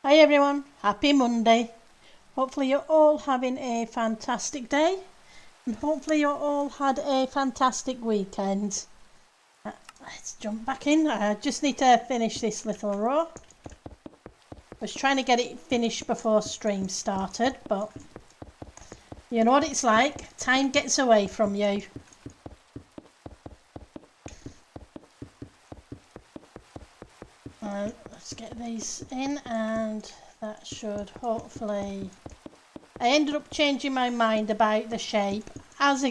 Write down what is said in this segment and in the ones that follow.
Hi everyone, happy Monday. Hopefully you're all having a fantastic day and hopefully you all had a fantastic weekend. Let's jump back in. I just need to finish this little row. I was trying to get it finished before stream started, but you know what it's like. Time gets away from you. Let's get these in and that should hopefully... I ended up changing my mind about the shape as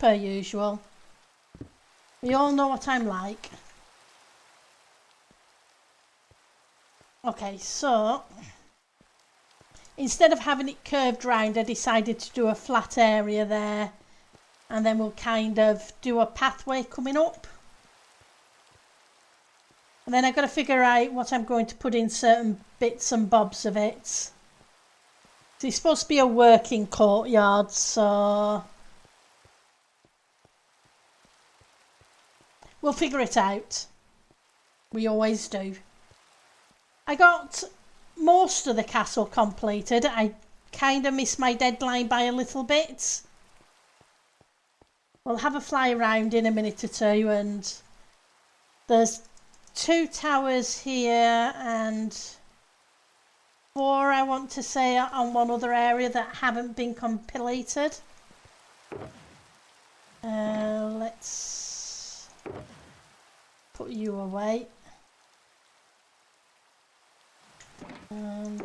per usual. We all know what I'm like. Okay, so instead of having it curved round, I decided to do a flat area there, and then we'll kind of do a pathway coming up. And then I've got to figure out what I'm going to put in certain bits and bobs of it. So it's supposed to be a working courtyard, so we'll figure it out. We always do. I got most of the castle completed. I kind of missed my deadline by a little bit. We'll have a fly around in a minute or two, and there's 2 towers here and 4, I want to say, on one other area that haven't been completed. Let's put you away. And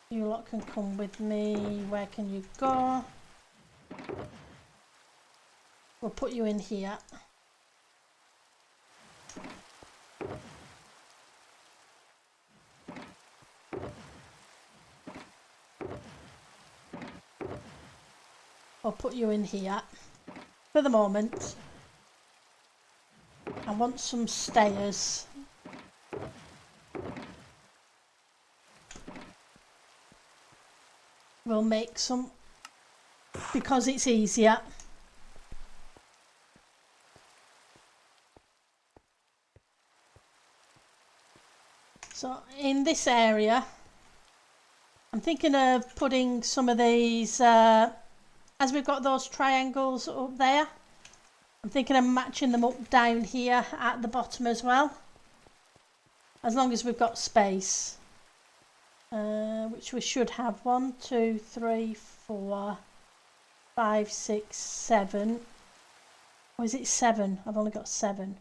you lot can come with me. Where can you go? We'll put you in here. I'll put you in here for the moment. I want some stairs. We'll make some because it's easier. So in this area, I'm thinking of putting some of these, as we've got those triangles up there, I'm thinking of matching them up down here at the bottom as well, as long as we've got space, which we should have. 1, 2, 3, 4, 5, 6, 7. Or is it 7? I've only got 7.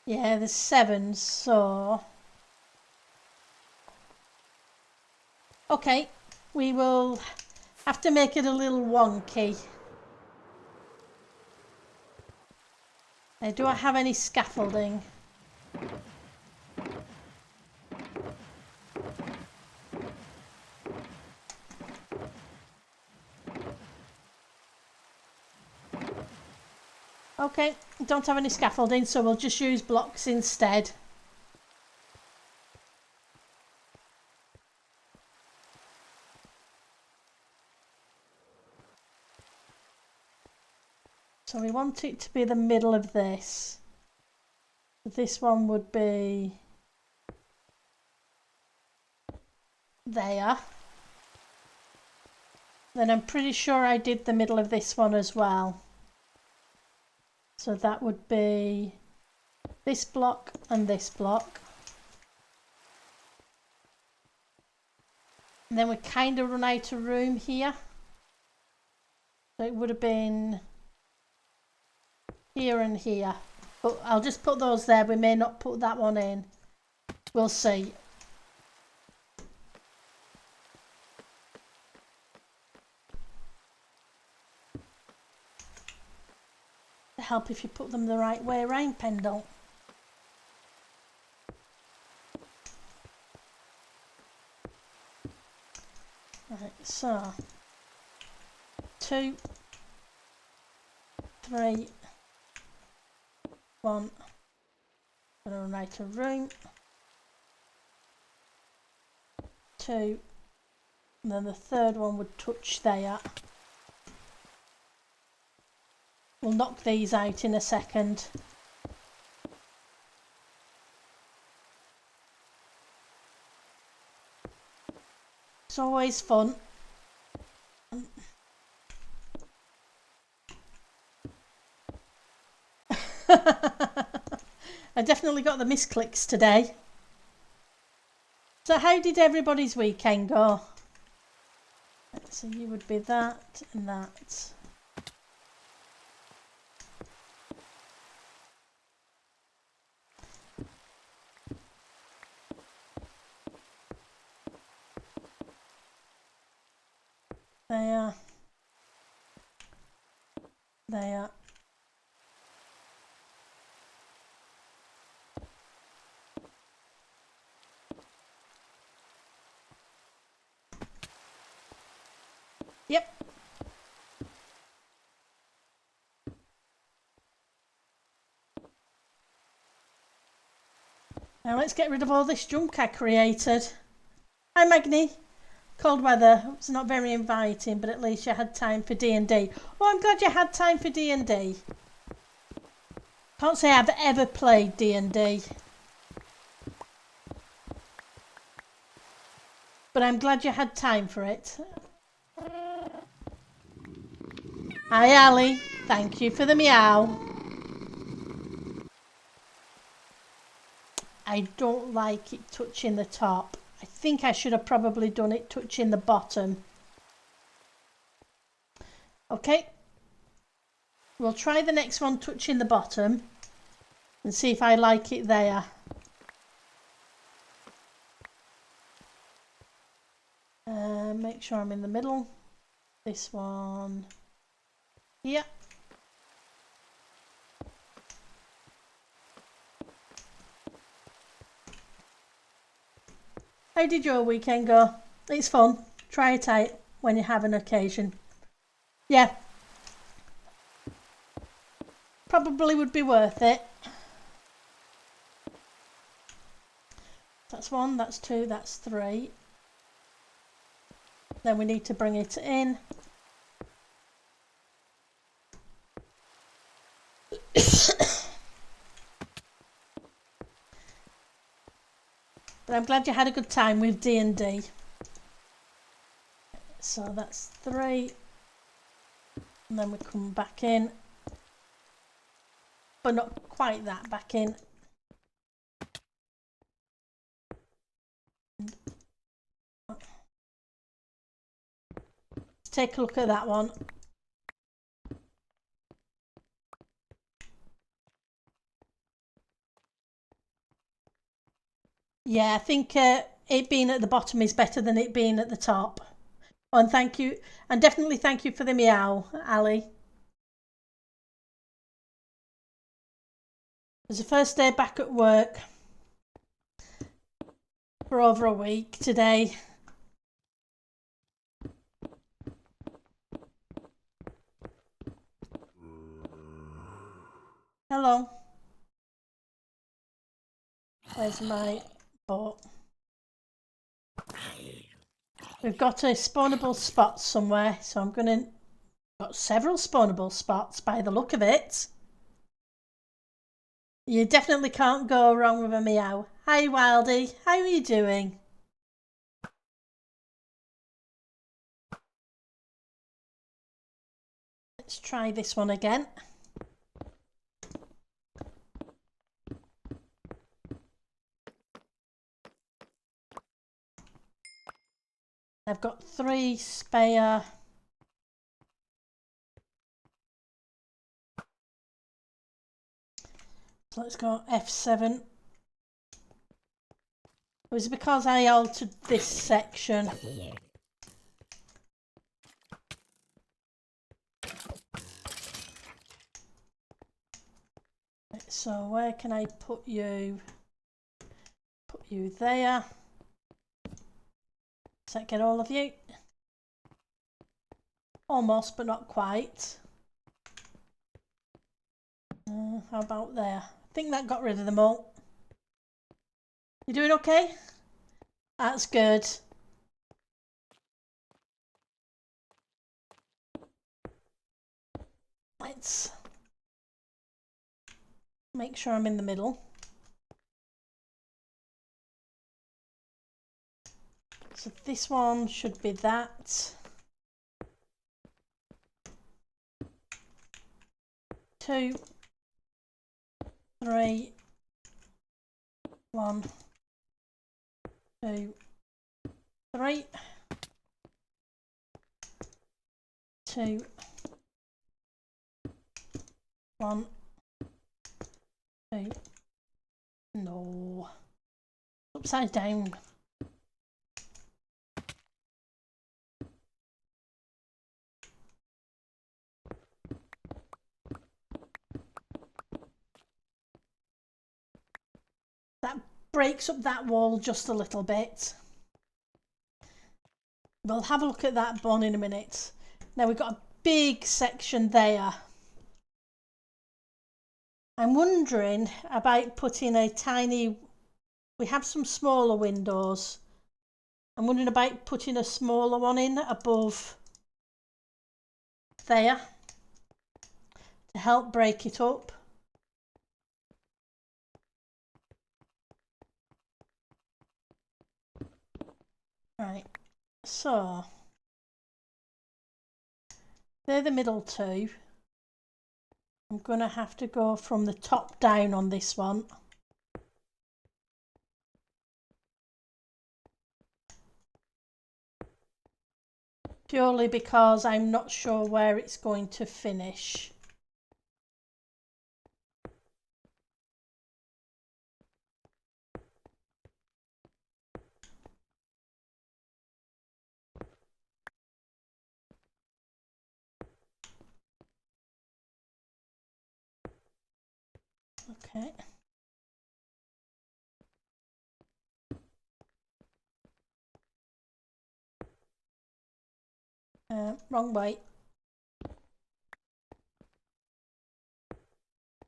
Yeah, there's 7, so... Okay, we will have to make it a little wonky. Do I have any scaffolding? Okay, don't have any scaffolding, so we'll just use blocks instead. So we want it to be the middle of this. This one would be there. Then I'm pretty sure I did the middle of this one as well. So that would be this block and this block. And then we kind of run out of room here. So it would have been here and here. But I'll just put those there. We may not put that one in. We'll see. To help if you put them the right way around, Pendle. Right, so 2, 3, 1. Gonna run out of room. 2, and then the third one would touch there. We'll knock these out in a second. It's always fun. I definitely got the misclicks today. So how did everybody's weekend go? So you would be that and that. There. There. Yep. Now let's get rid of all this junk I created. Hi Magni. Cold weather. It's not very inviting, but at least you had time for D&D. Oh, I'm glad you had time for D&D. Can't say I've ever played D&D. But I'm glad you had time for it. Hi Ali. Thank you for the meow. I don't like it touching the top. I think I should have probably done it touching the bottom. Okay. We'll try the next one touching the bottom and see if I like it there. Make sure I'm in the middle. This one. Yeah. How did your weekend go? It's fun. Try it out when you have an occasion. Yeah. Probably would be worth it. That's 1, that's 2, that's 3. Then we need to bring it in. But I'm glad you had a good time with D&D. So that's 3. And then we come back in. But not quite that back in. Let's take a look at that one. Yeah, I think it being at the bottom is better than it being at the top. Oh, and thank you, and definitely thank you for the meow, Ali. It was the first day back at work for over a week today. Hello. Where's my boat? We've got a spawnable spot somewhere, so I'm gonna got several spawnable spots by the look of it. You definitely can't go wrong with a meow. Hi Wildy, how are you doing? Let's try this one again. I've got 3 spare. So let's go F7. It was because I altered this section. So where can I put you? Put you there. Does that get all of you? Almost, but not quite. How about there? I think that got rid of them all. You doing okay? That's good. Let's Make sure I'm in the middle. So this one should be that. 2, 3, 1, 2, 3, 2, 1, 2. No. Upside down. That breaks up that wall just a little bit. We'll have a look at that bun in a minute. Now we've got a big section there. I'm wondering about putting a tiny, we have some smaller windows. I'm wondering about putting a smaller one in above there to help break it up. Right, so they're the middle two. I'm going to have to go from the top down on this one. Purely because I'm not sure where it's going to finish. Okay. Wrong way.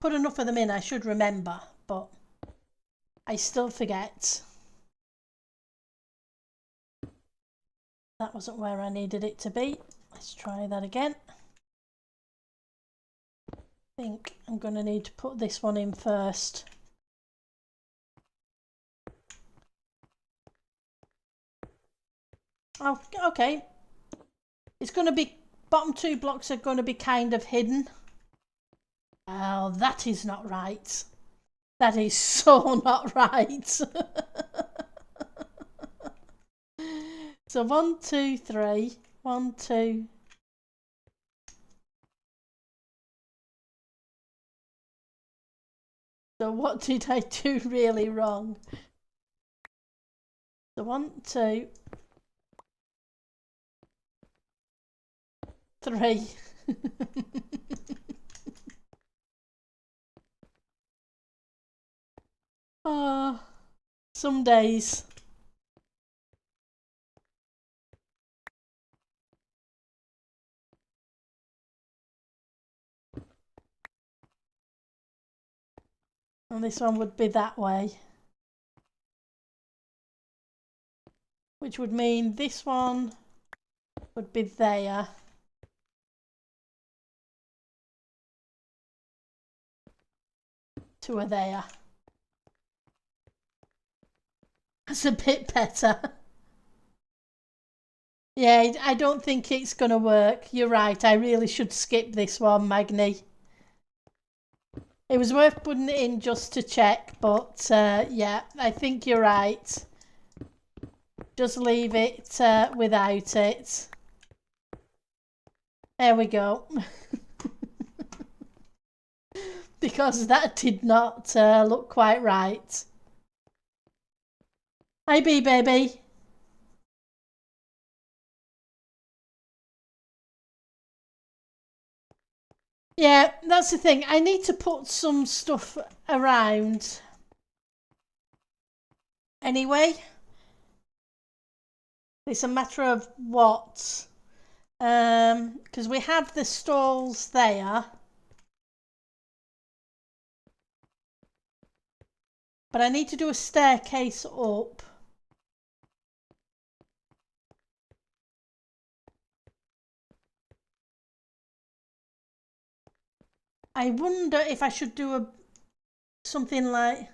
Put enough of them in, I should remember, but I still forget. That wasn't where I needed it to be. Let's try that again. I think I'm going to need to put this one in first. Oh, okay. It's going to be, bottom two blocks are going to be kind of hidden. Oh, that is not right. That is so not right. So 1, 2, 3. 1, 2. So what did I do really wrong? So 1, 2, 3. Oh, some days. And this one would be that way. Which would mean this one would be there. To a there. That's a bit better. Yeah, I don't think it's going to work. You're right, I really should skip this one, Magni. It was worth putting it in just to check, but yeah, I think you're right. Just leave it without it. There we go. Because that did not look quite right. Hi, bee baby. Yeah, that's the thing. I need to put some stuff around. Anyway, it's a matter of what. Because we have the stalls there. But I need to do a staircase up. I wonder if I should do something like...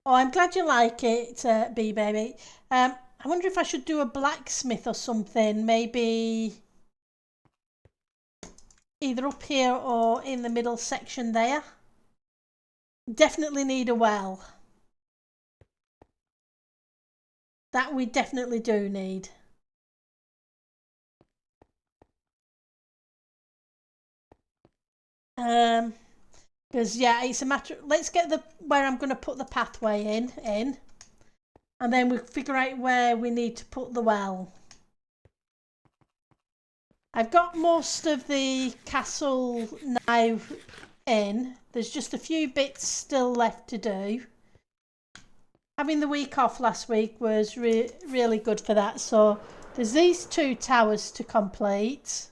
Oh, I'm glad you like it, Bee Baby. I wonder if I should do a blacksmith or something, maybe either up here or in the middle section there. Definitely need a well. That we definitely do need. Because yeah, it's a matter. Let's get the where I'm going to put the pathway in, and then we'll figure out where we need to put the well. I've got most of the castle now in. There's just a few bits still left to do. Having the week off last week was really good for that. So there's these 2 towers to complete.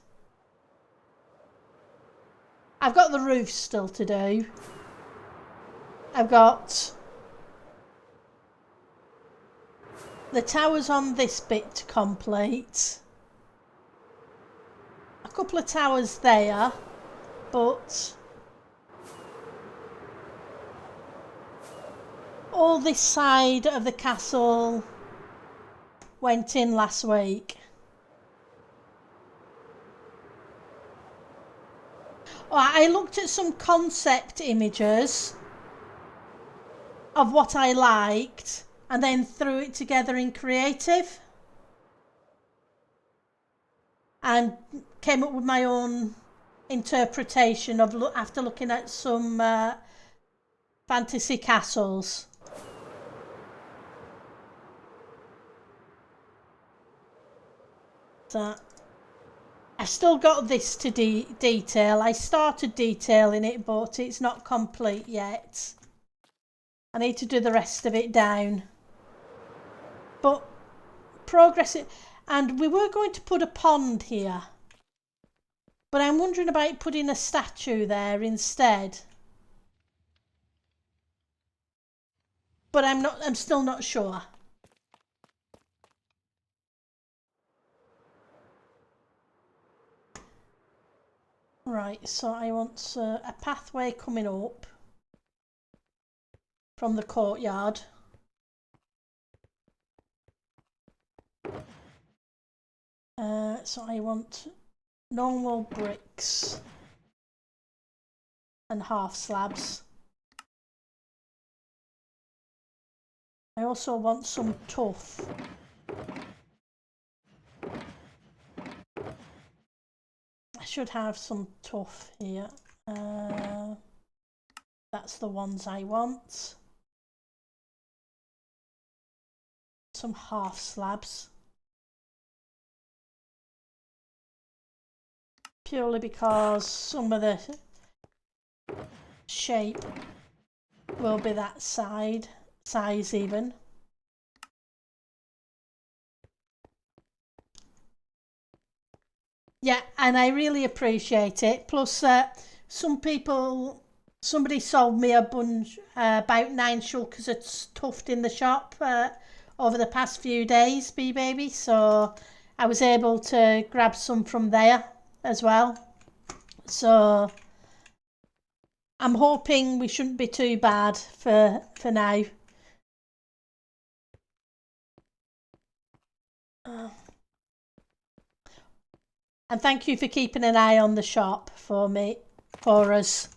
I've got the roof still to do. I've got the towers on this bit to complete. A couple of towers there, but all this side of the castle went in last week. I looked at some concept images of what I liked and then threw it together in creative and came up with my own interpretation of after looking at some fantasy castles. So I've still got this to detail. I started detailing it, but it's not complete yet. I need to do the rest of it down. But progress it. And we were going to put a pond here. But I'm wondering about putting a statue there instead. But I'm still not sure. Right, so I want a pathway coming up from the courtyard. So I want normal bricks and half slabs. I also want some tuff. I should have some tuff here. That's the ones I want. Some half slabs. Purely because some of the shape will be that size even. Yeah, and I really appreciate it. Plus, somebody sold me a bunch, about 9 shulkers of tuft in the shop over the past few days, Bee Baby. So I was able to grab some from there as well. So I'm hoping we shouldn't be too bad for now. And thank you for keeping an eye on the shop for us,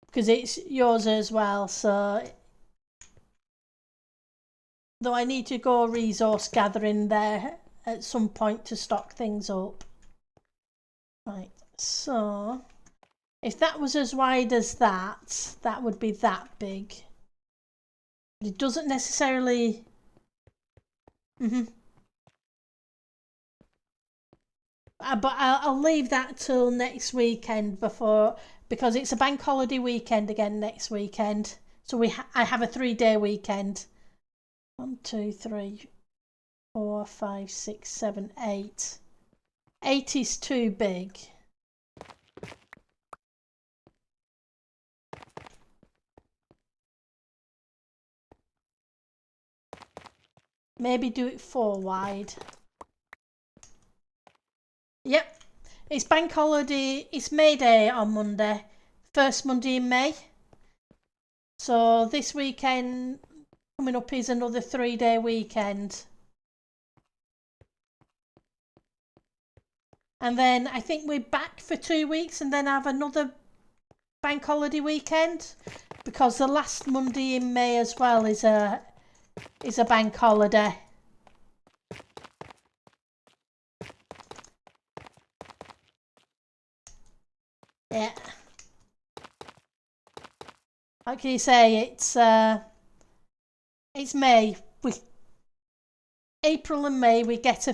because it's yours as well. So though I need to go resource gathering there at some point to stock things up. Right, so if that was as wide as that, that would be that big. But it doesn't necessarily... But I'll leave that till next weekend because it's a bank holiday weekend again next weekend. So I have a 3-day weekend. 1, 2, 3, 4, 5, 6, 7, 8. 8 is too big. Maybe do it 4 wide. Yep, it's bank holiday. It's May Day on Monday, first Monday in May. So this weekend coming up is another 3-day weekend. And then I think we're back for 2 weeks and then have another bank holiday weekend, because the last Monday in May as well is a bank holiday. Yeah. Like you say, it's May. April and May we get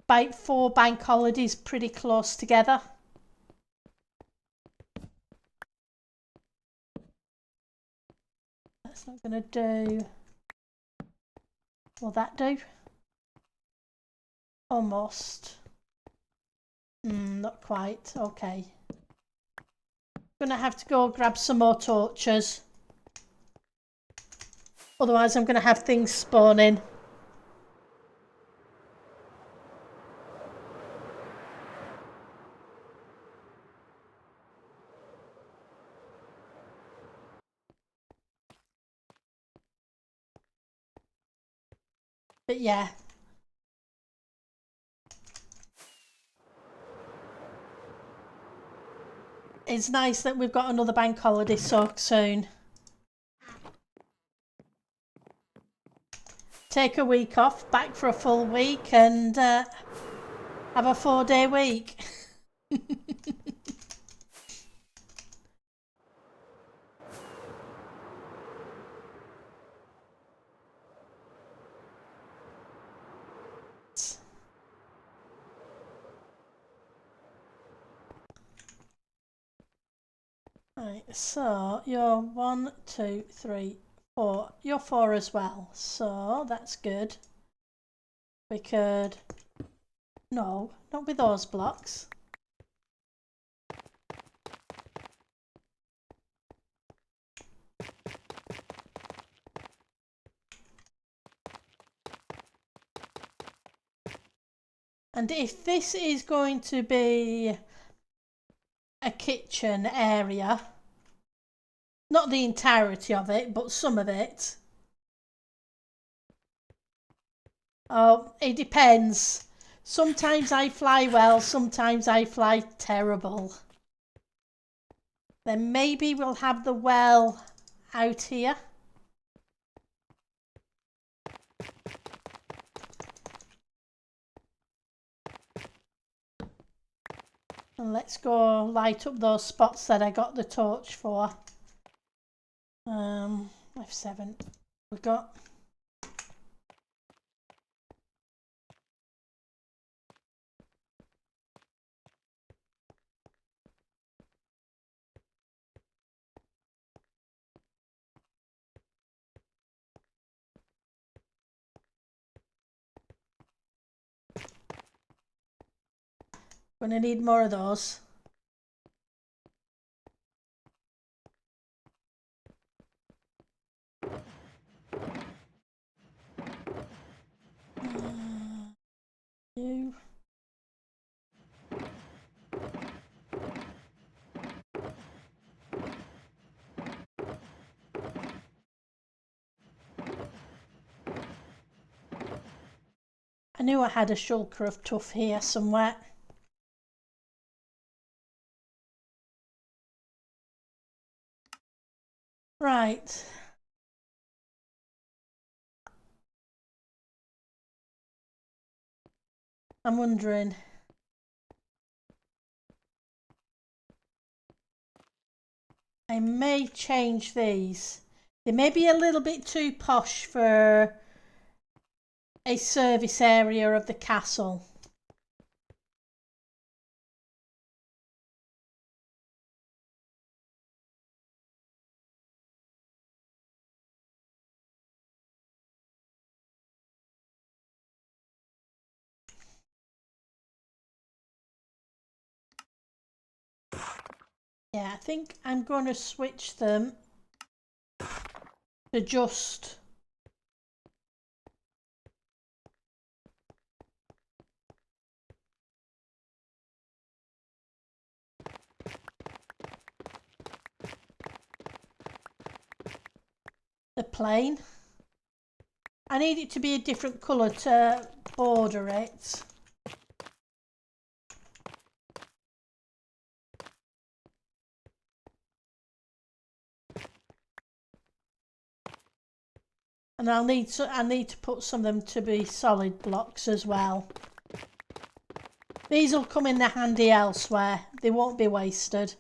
about 4 bank holidays pretty close together. That's not going to do. Will that do? Almost. Not quite. Okay. Gonna have to go grab some more torches. Otherwise I'm gonna have things spawning. But yeah. It's nice that we've got another bank holiday so soon. Take a week off, back for a full week, and have a 4-day week. Right, so you're 1, 2, 3, 4. You're 4 as well, so that's good. We could... No, not with those blocks. And if this is going to be a kitchen area, not the entirety of it, but some of it. Oh, it depends. Sometimes I fly well, sometimes I fly terrible. Then maybe we'll have the well out here. And let's go light up those spots that I got the torch for. F7. We've got... Gonna need more of those. You. I knew I had a shulker of tuff here somewhere. Right. I'm wondering... I may change these. They may be a little bit too posh for a service area of the castle. Yeah, I think I'm going to switch them to just... the plane. I need it to be a different colour to border it. And I need to put some of them to be solid blocks as well. These will come in handy elsewhere. They won't be wasted.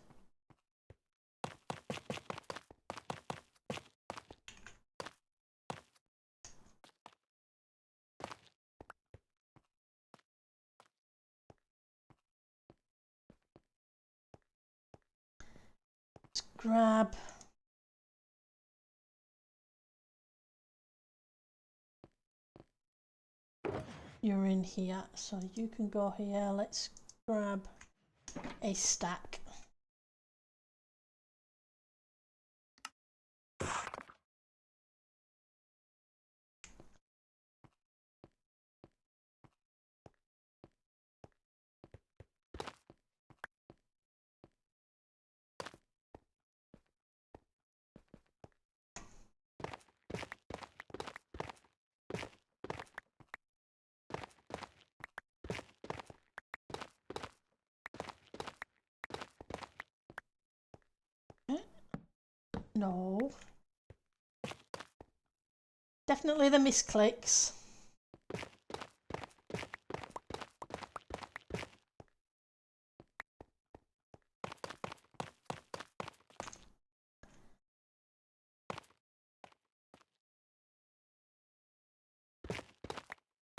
Let's grab. You're in here, so you can go here. Let's grab a stack. No. Definitely the misclicks.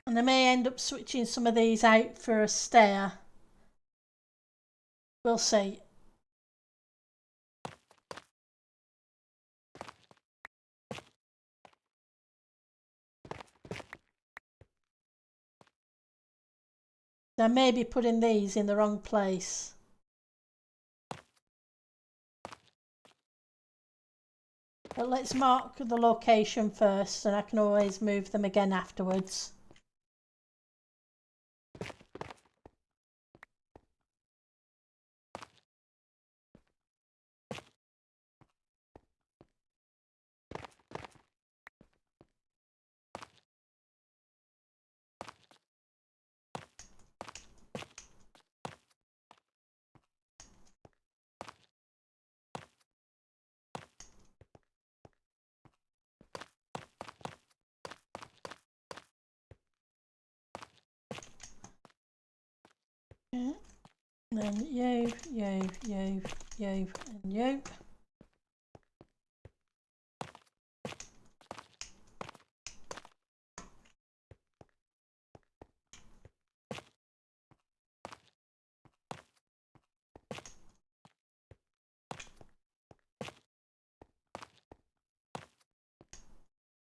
And I may end up switching some of these out for a stair. We'll see. I may be putting these in the wrong place. But let's mark the location first, and I can always move them again afterwards. Okay. Then you, and you.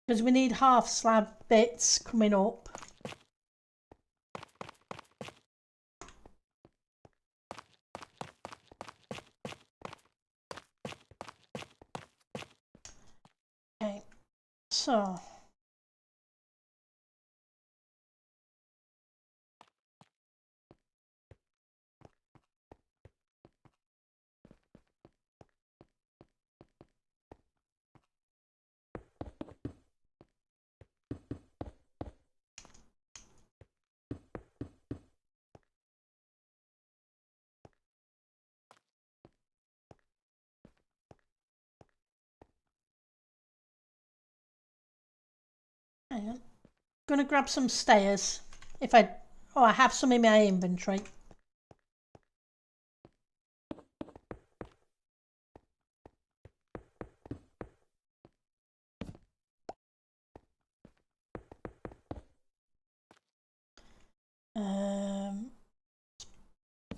Because we need half slab bits coming up. Okay, so hang on. Gonna grab some stairs. I have some in my inventory.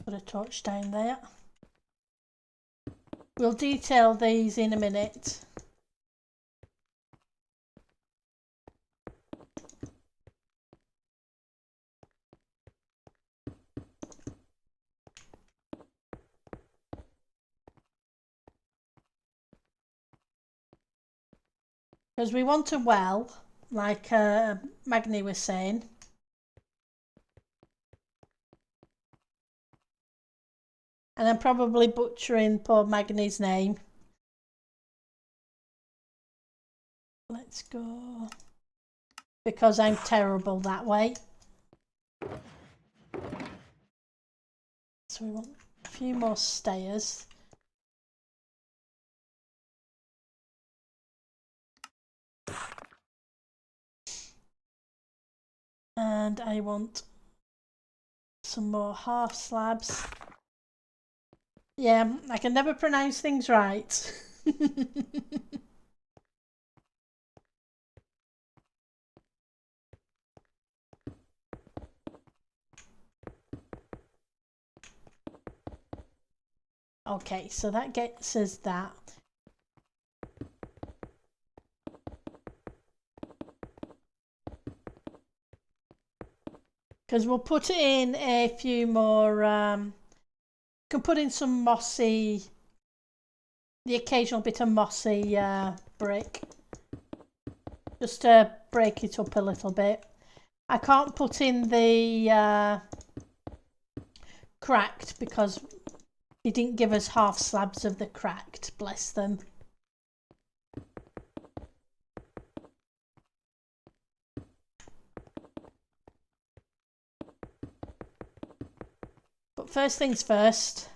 Put a torch down there. We'll detail these in a minute. Because we want a well, like Magni was saying. And I'm probably butchering poor Magni's name. Let's go, because I'm terrible that way. So we want a few more stairs. And I want some more half slabs. Yeah, I can never pronounce things right. Okay, so that gets us that. Because we'll put in a few more, can put in some mossy, the occasional bit of mossy brick, just to break it up a little bit. I can't put in the cracked because they didn't give us half slabs of the cracked, bless them. But first things first.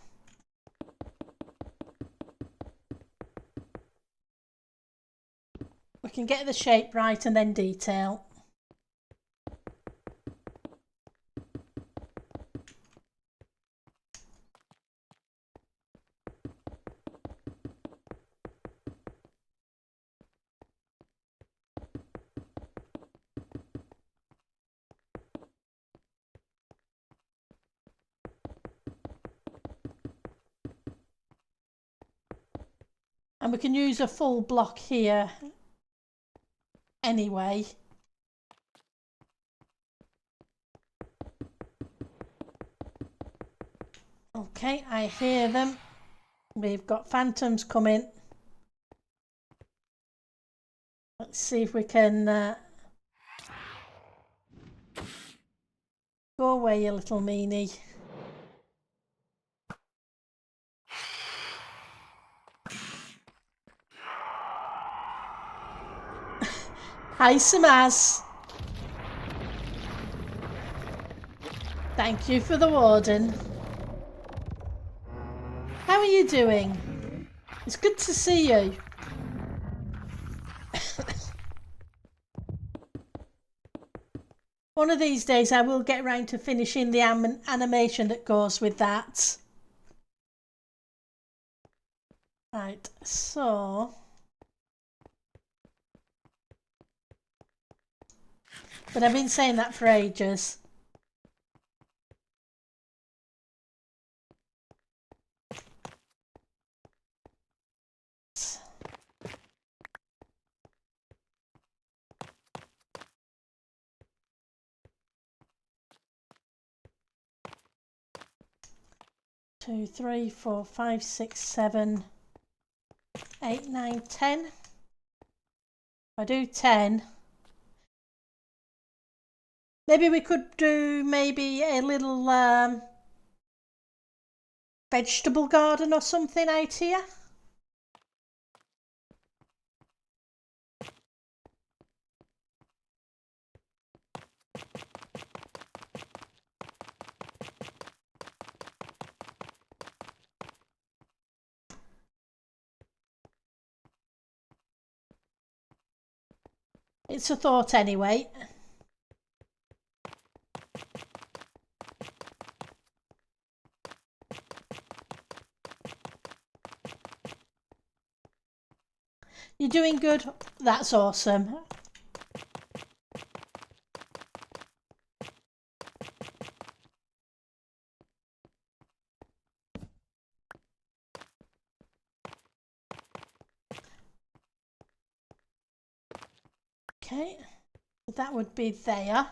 We can get the shape right and then detail. And we can use a full block here anyway. Okay, I hear them. We've got phantoms coming. Let's see if we can go away, you little meanie. Hi, Samaz. Thank you for the warden. How are you doing? It's good to see you. One of these days I will get round to finishing the animation that goes with that. Right, so... But I've been saying that for ages. Two, three, 4, 5, 6, 7, 8, 9, 10. If I do 10, maybe we could do maybe a little vegetable garden or something out here. It's a thought anyway. You're doing good. That's awesome. Okay, that would be there.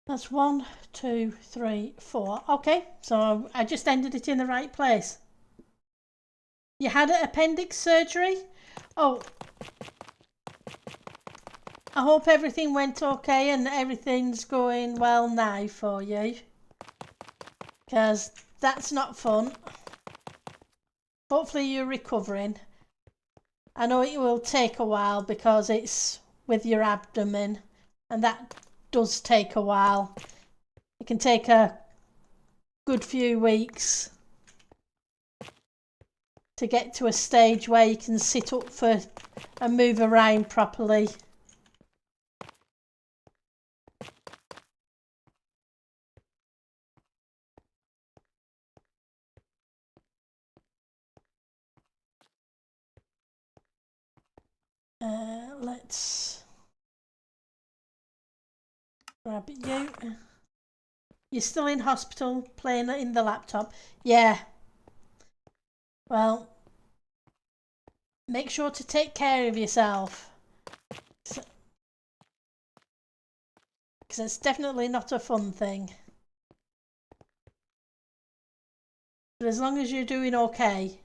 That's 1, 2, 3, 4. Okay, so I just ended it in the right place. You had an appendix surgery? Oh, I hope everything went okay and everything's going well now for you. Because that's not fun. Hopefully you're recovering. I know it will take a while because it's with your abdomen, and that does take a while. It can take a good few weeks to get to a stage where you can sit up for and move around properly. Let's grab you. You're still in hospital playing in the laptop? Yeah. Well, make sure to take care of yourself. Because it's definitely not a fun thing. But as long as you're doing okay.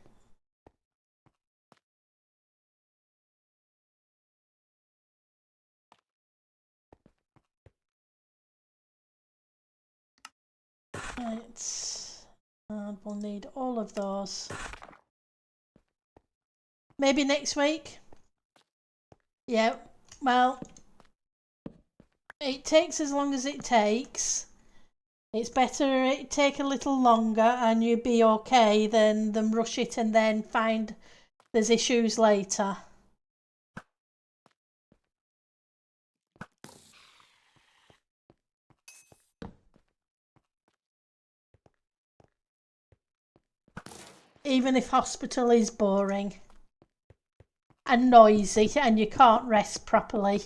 Right. We'll need all of those. Maybe next week? Yeah. Well, it takes as long as it takes. It's better it take a little longer and you be okay than them rush it and then find there's issues later. Even if hospital is boring and noisy and you can't rest properly.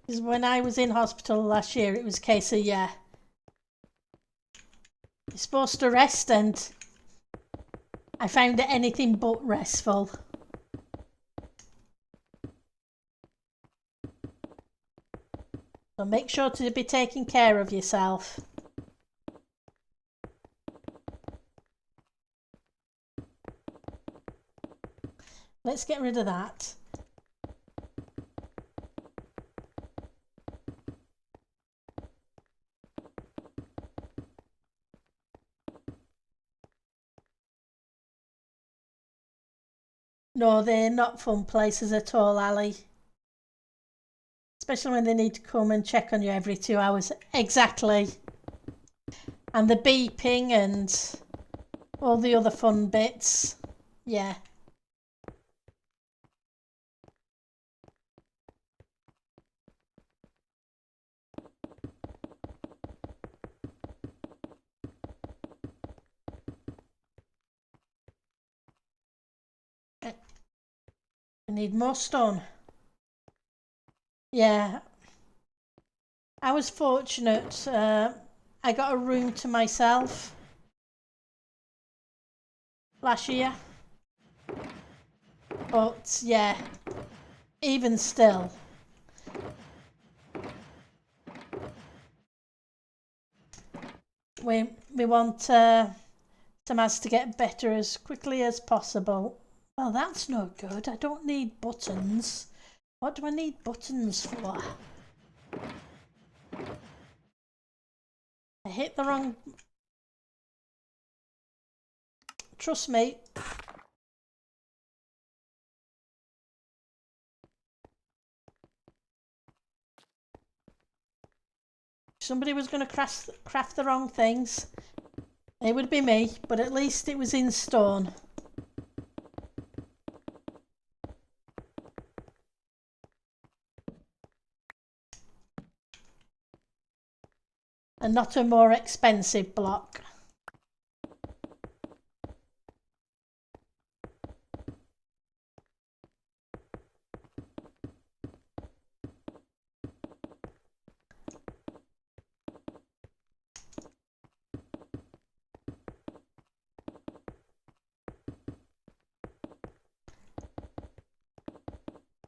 Because when I was in hospital last year, it was a case of, yeah, you're supposed to rest, and I found it anything but restful. So make sure to be taking care of yourself. Let's get rid of that. No, they're not fun places at all, Ali. Especially when they need to come and check on you every 2 hours. Exactly. And the beeping and all the other fun bits. Yeah. I need more stone. Yeah. I was fortunate. I got a room to myself last year. But yeah, even still. We want Tamaz to get better as quickly as possible. Well, that's no good. I don't need buttons. What do I need buttons for? I hit the wrong... Trust me. Somebody was going to craft the wrong things. It would be me, but at least it was in stone. And not a more expensive block.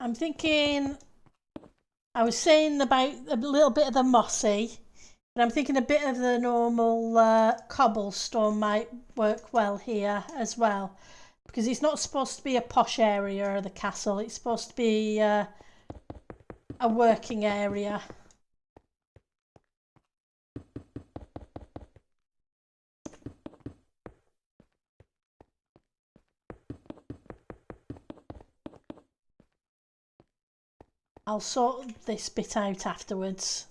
I'm thinking, I was saying about a little bit of the mossy, but I'm thinking a bit of the normal cobblestone might work well here as well, because it's not supposed to be a posh area of the castle, it's supposed to be a working area. I'll sort this bit out afterwards.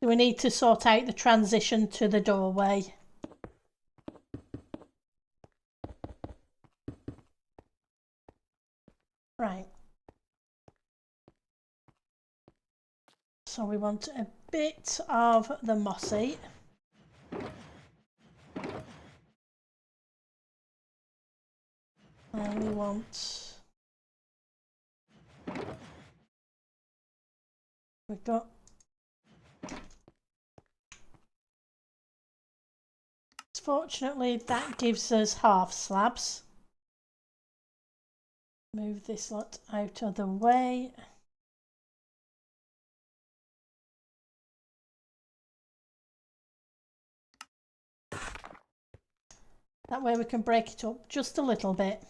Do we need to sort out the transition to the doorway? Right. So we want a bit of the mossy. And we want... We've got... Fortunately, that gives us half slabs. Move this lot out of the way. That way we can break it up just a little bit.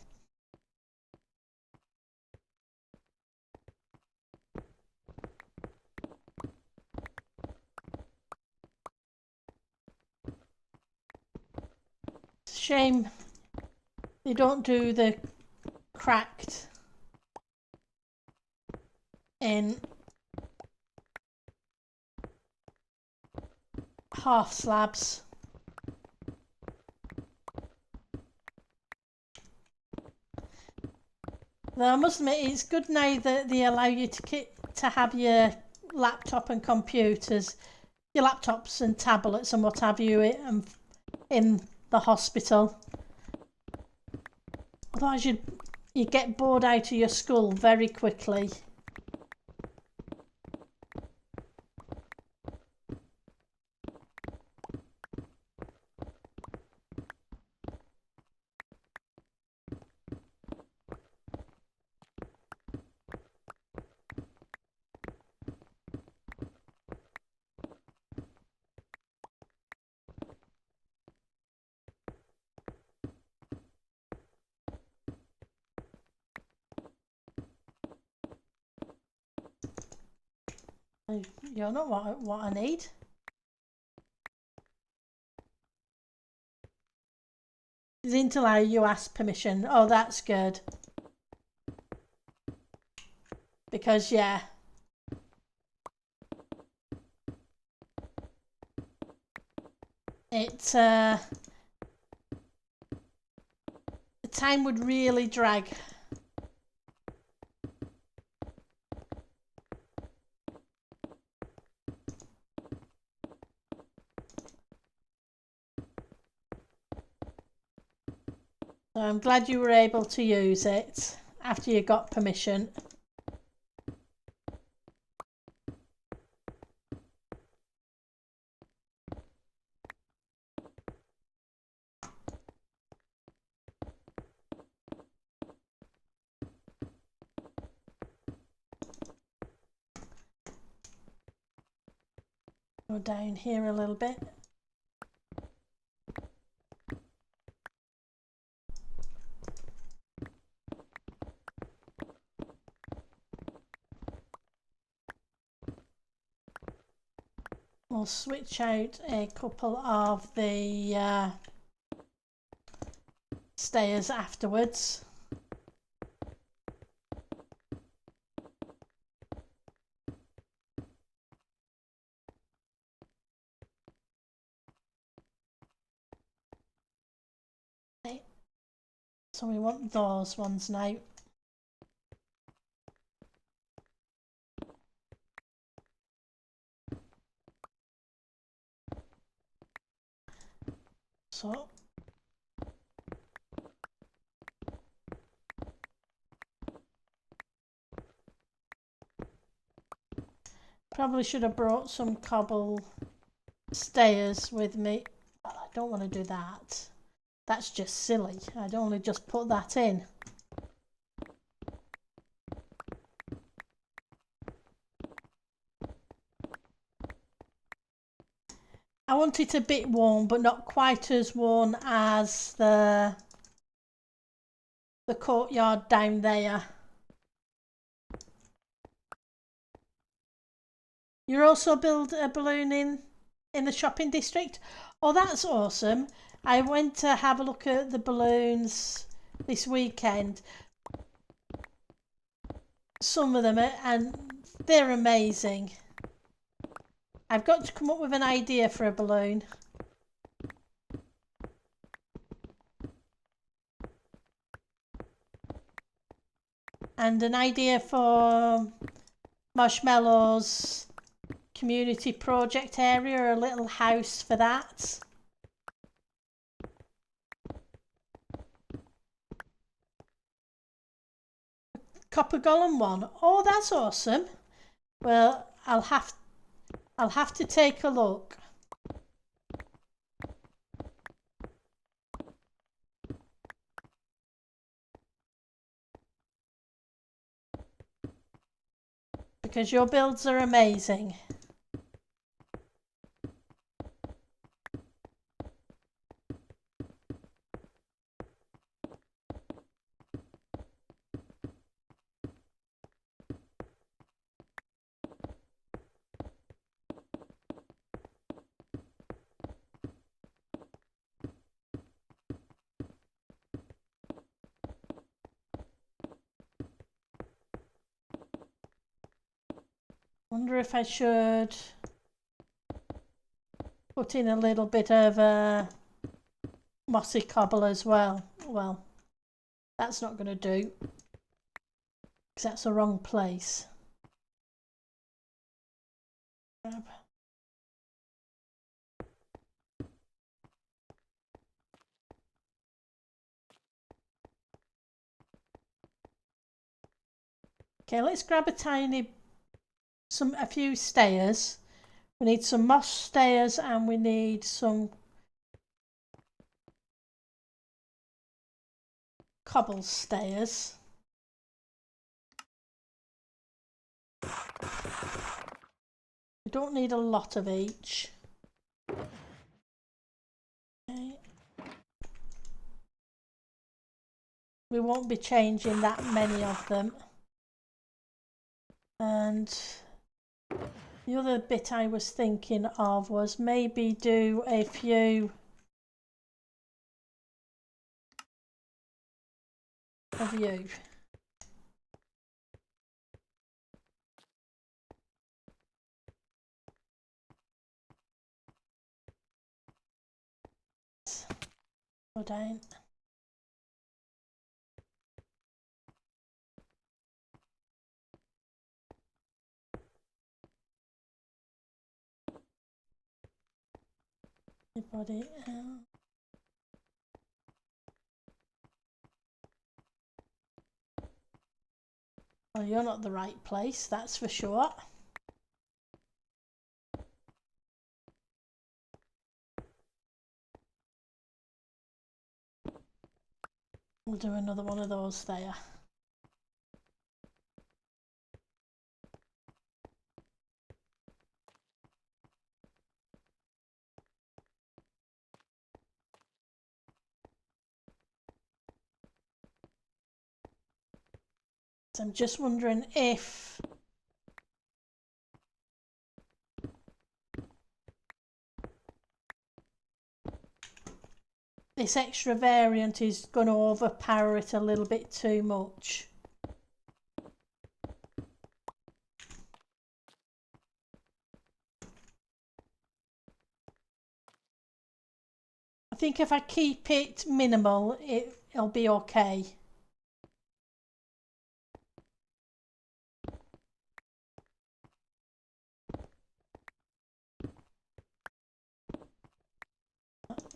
It's a shame they don't do the cracked in half slabs. Though I must admit, it's good now that they allow you to have your laptop and computers, your laptops and tablets and what have you in the hospital. Otherwise you get bored out of your school very quickly. You're not what I need. It didn't allow you ask permission. Oh, that's good. Because, yeah. The time would really drag. So I'm glad you were able to use it after you got permission. Go down here a little bit. We'll switch out a couple of the stairs afterwards. Okay. So we want those ones now. So probably should have brought some cobble stairs with me. Well, I don't want to do that. That's just silly. I'd only just put that in. I want it a bit worn, but not quite as worn as the courtyard down there. You're also build a balloon in the shopping district? Oh, that's awesome. I went to have a look at the balloons this weekend. Some of them and they're amazing. I've got to come up with an idea for a balloon. And an idea for Marshmallows community project area, a little house for that. Copper Golem one. Oh, that's awesome. Well, I'll have to take a look. Because your builds are amazing. Wonder if I should put in a little bit of mossy cobble as well. Well, that's not going to do because that's the wrong place. Okay, let's grab a few stairs. We need some moss stairs and we need some cobble stairs. We don't need a lot of each. Okay. We won't be changing that many of them. And the other bit I was thinking of was maybe do a few of you. Go down. Anybody else? Well, you're not the right place, that's for sure. We'll do another one of those there. So I'm just wondering if this extra variant is going to overpower it a little bit too much. I think if I keep it minimal, it'll be okay.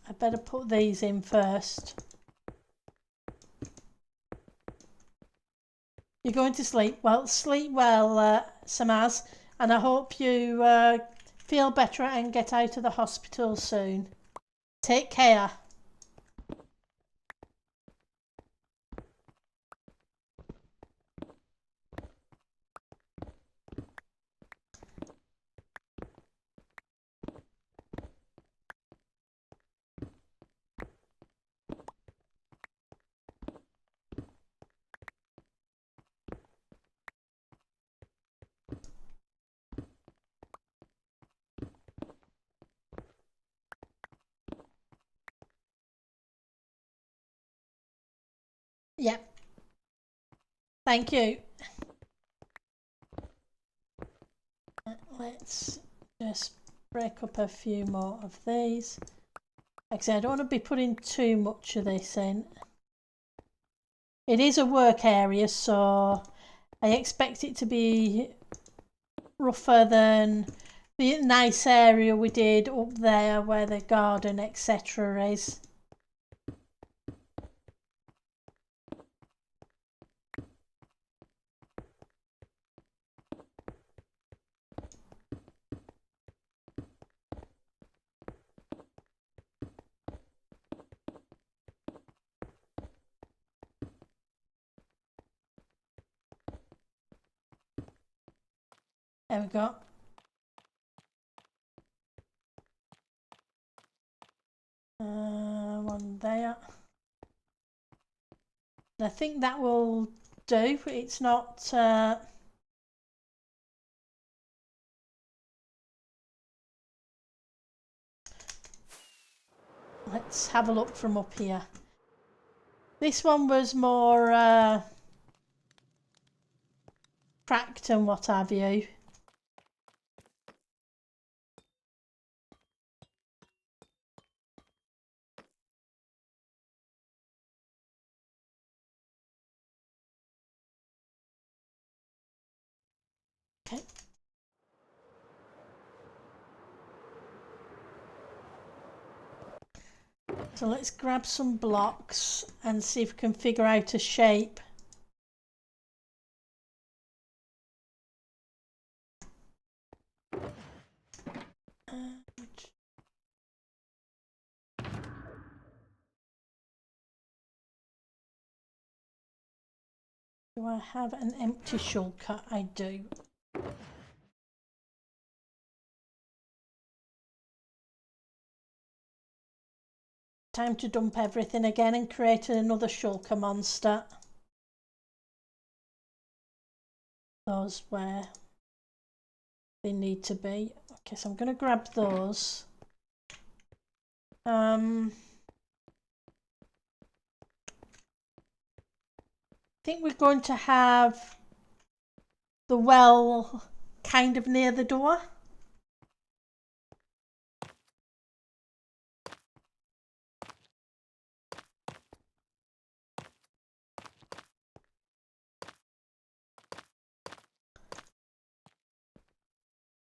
I better put these in first. You're going to sleep? Well, sleep well, Samaz, and I hope you feel better and get out of the hospital soon. Take care. Yep. Thank you. Let's just break up a few more of these. Like I said, I don't want to be putting too much of this in. It is a work area, so I expect it to be rougher than the nice area we did up there where the garden etc. is. There we go. One there. I think that will do. It's not... Let's have a look from up here. This one was more cracked and what have you. Okay. So let's grab some blocks and see if we can figure out a shape. Do I have an empty shulker? I do. Time to dump everything again and create another shulker monster. Those where they need to be. Okay, so I'm going to grab those. I think we're going to have the well kind of near the door.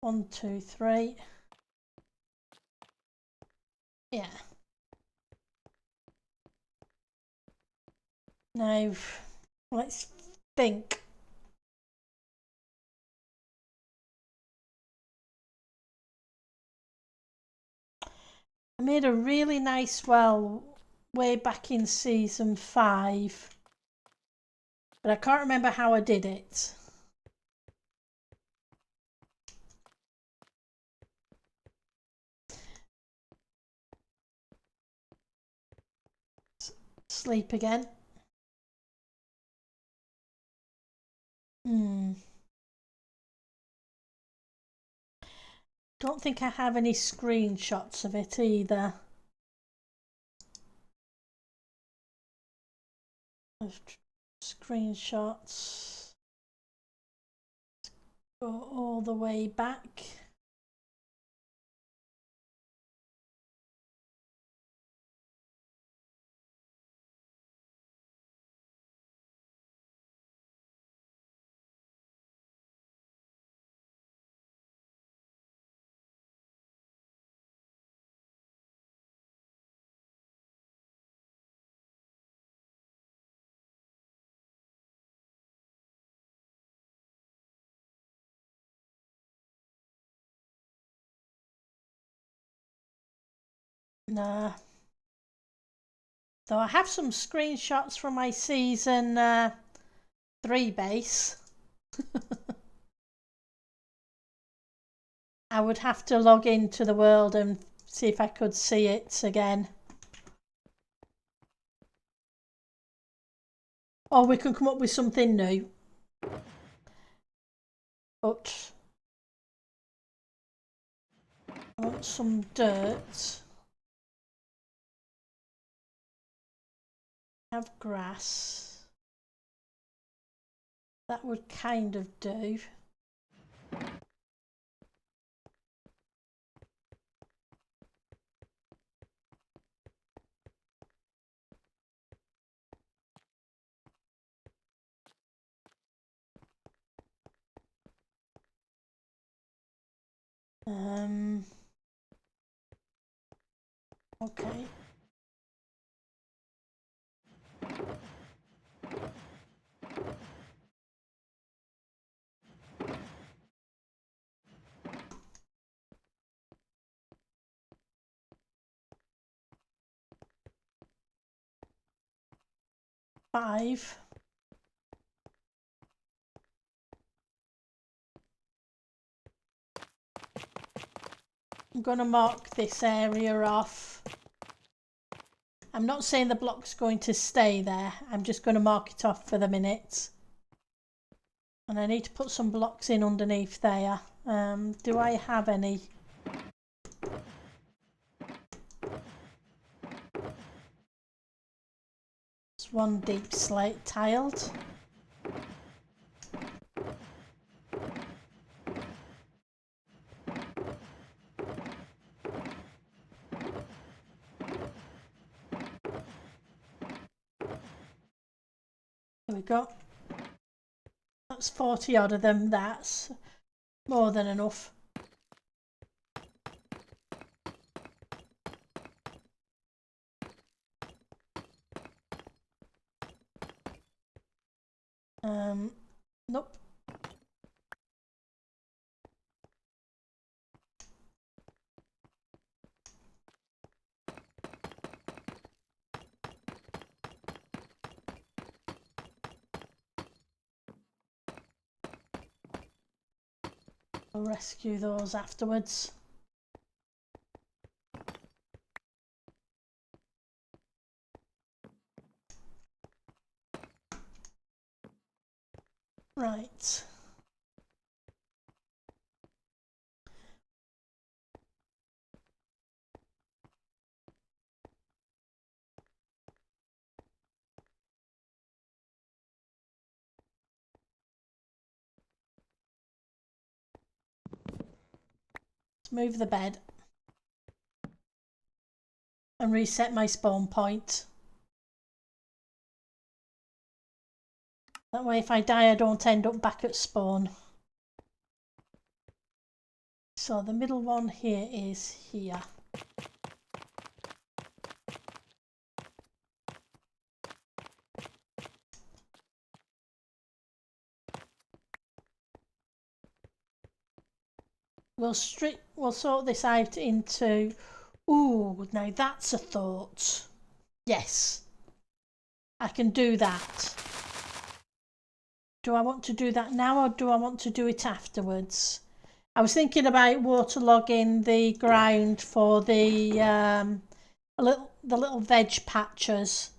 One, two, three. Yeah. Now, let's think. I made a really nice well way back in season 5, but I can't remember how I did it. Sleep again. Don't think I have any screenshots of it either. Screenshots. Go all the way back. Nah. Though I have some screenshots from my season 3 base. I would have to log into the world and see if I could see it again. Or we can come up with something new. But I want some dirt. Have grass. That would kind of do. Okay. Five. I'm going to mark this area off. I'm not saying the block's going to stay there. I'm just going to mark it off for the minute. And I need to put some blocks in underneath there. Do I have any? There's one deep slate tiled. There we go. That's 40 odd of them. That's more than enough. Nope. I'll rescue those afterwards. Right. Let's move the bed and reset my spawn point. That way if I die I don't end up back at spawn. So the middle one here is here. We'll sort this out into, ooh, now that's a thought. Yes, I can do that. Do I want to do that now or do I want to do it afterwards? I was thinking about waterlogging the ground for the little veg patches.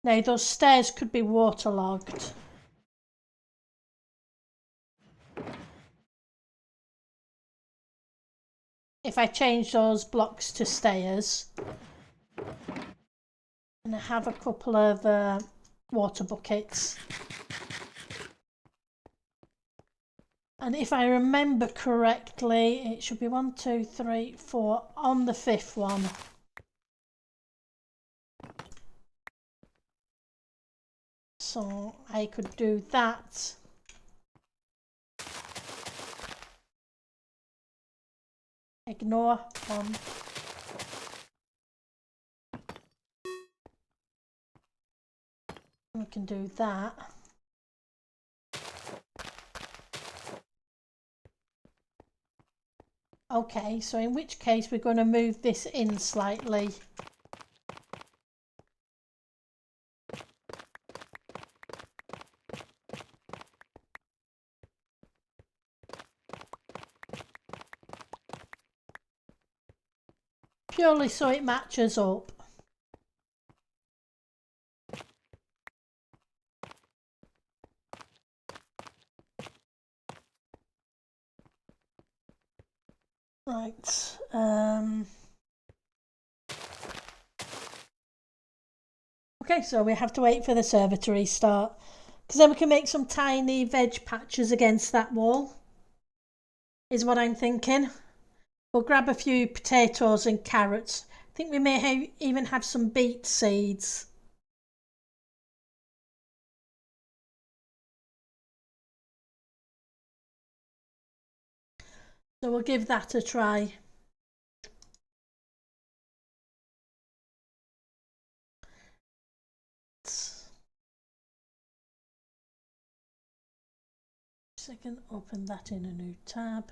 Now those stairs could be waterlogged. If I change those blocks to stairs, and I have a couple of water buckets. And if I remember correctly, it should be 1, 2, 3, 4 on the fifth one. So I could do that. Ignore one. We can do that. Okay, so in which case we're going to move this in slightly. Purely so it matches up. Right. Okay, so we have to wait for the server to restart. Because then we can make some tiny veg patches against that wall, is what I'm thinking. We'll grab a few potatoes and carrots. I think we may even have some beet seeds. So we'll give that a try. Second, open that in a new tab.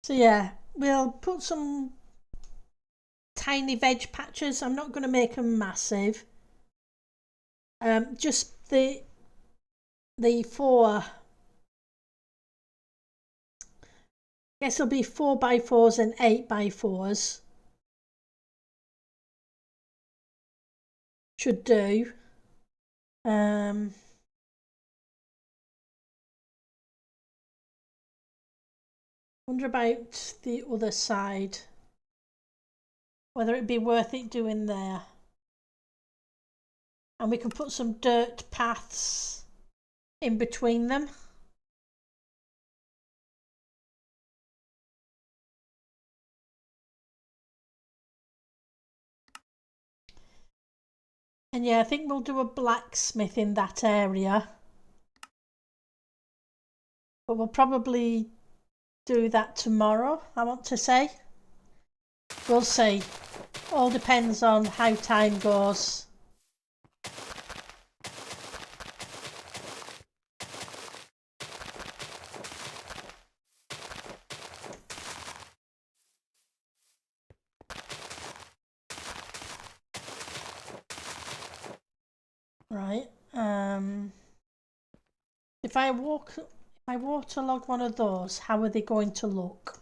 So yeah, we'll put some tiny veg patches. I'm not going to make them massive. Just the 4. I guess it'll be 4x4s and 8x4s. Should do. Wonder about the other side. Whether it'd be worth it doing there. And we can put some dirt paths in between them. And yeah, I think we'll do a blacksmith in that area. But we'll probably do that tomorrow, I want to say. We'll see. All depends on how time goes. Right. If I waterlog one of those, how are they going to look?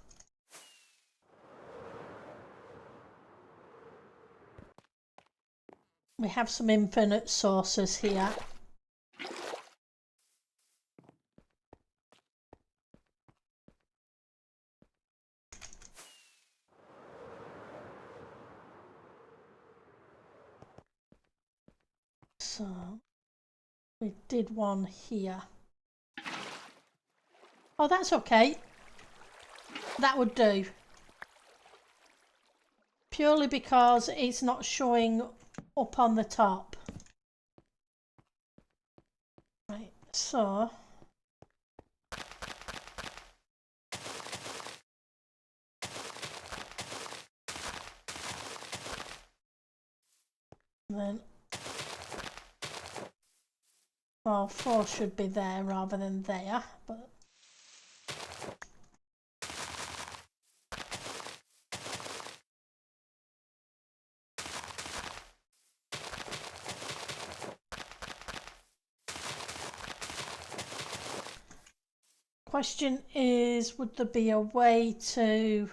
We have some infinite sources here. So we did one here. Oh, that's okay. That would do. Purely because it's not showing up on the top. Right, so then, well, 4 should be there rather than there, but question is, would there be a way to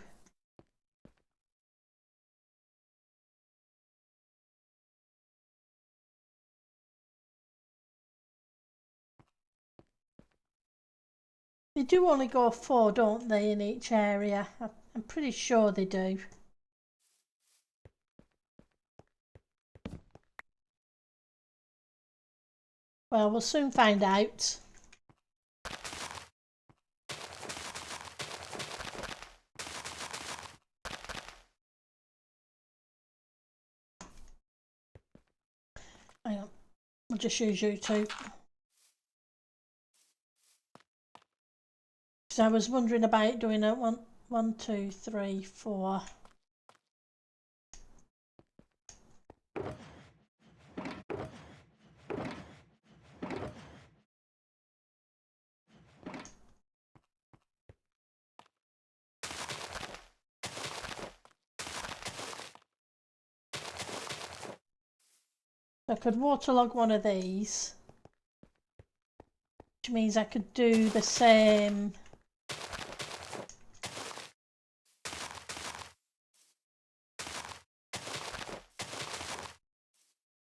they do only go 4, don't they, in each area? I'm pretty sure they do. Well, we'll soon find out. Hang on, I'll just use YouTube. Because I was wondering about doing a 1, 2, 3, 4. I could waterlog one of these, which means I could do the same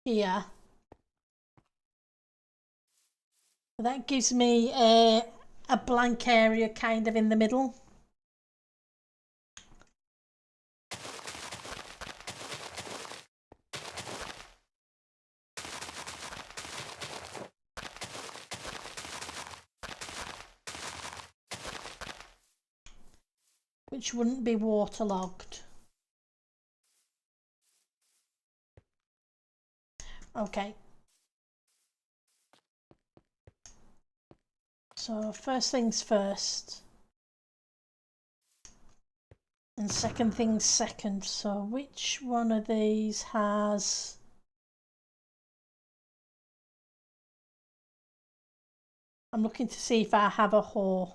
here. That gives me a blank area kind of in the middle. Which wouldn't be waterlogged. Okay. So first things first. And second things second. So which one of these has... I'm looking to see if I have a hoe.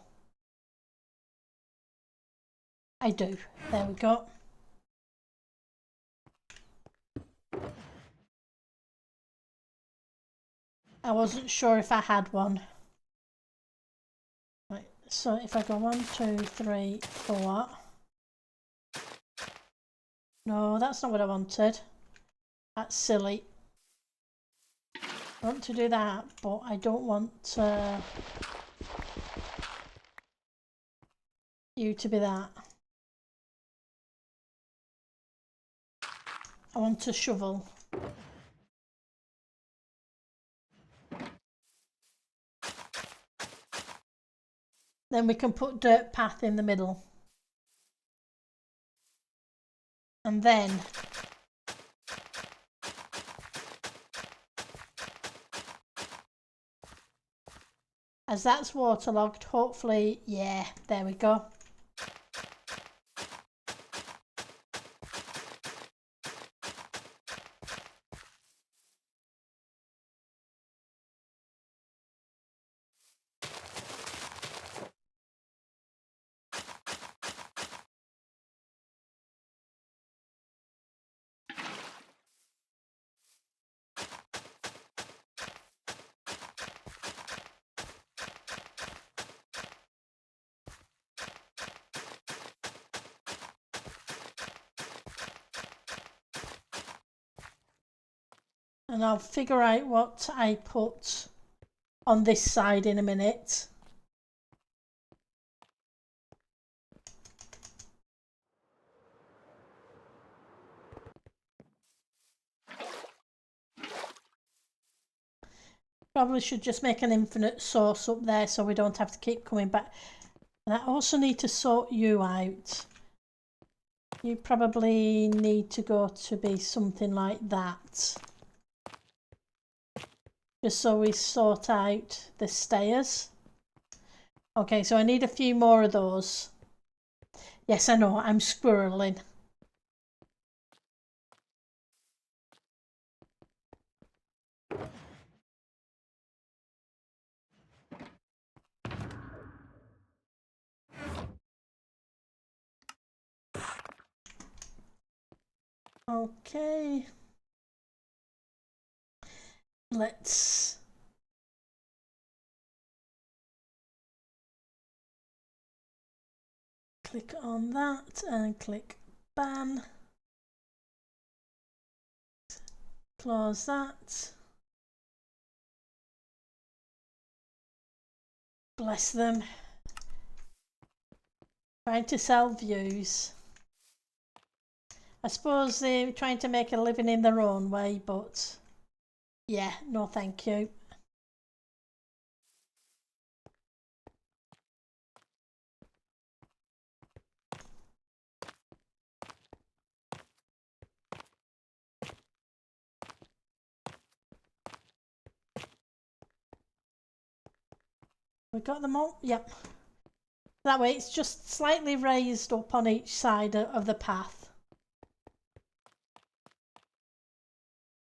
I do. There we go. I wasn't sure if I had one. Right, so if I go 1, 2, 3, 4. No, that's not what I wanted. That's silly. I want to do that, but I don't want you to be that. I want a shovel. Then we can put dirt path in the middle. And then as that's waterlogged, hopefully, yeah, there we go. And I'll figure out what I put on this side in a minute. Probably should just make an infinite source up there so we don't have to keep coming back. And I also need to sort you out. You probably need to go to be something like that. Just so we sort out the stairs. Okay, so I need a few more of those. Yes, I know, I'm squirreling. Okay. Let's click on that and click ban. Close that. Bless them. Trying to sell views. I suppose they're trying to make a living in their own way, but yeah, no thank you. We got them all? Yep. That way it's just slightly raised up on each side of the path.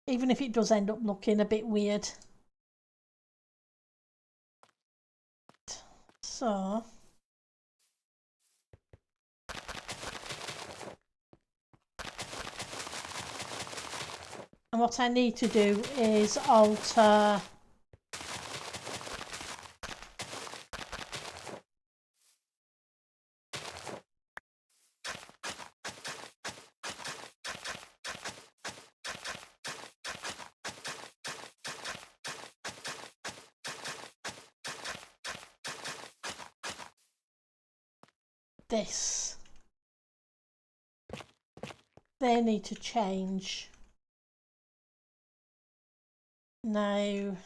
Even if it does end up looking a bit weird. So and what I need to do is alter this. They need to change. Now,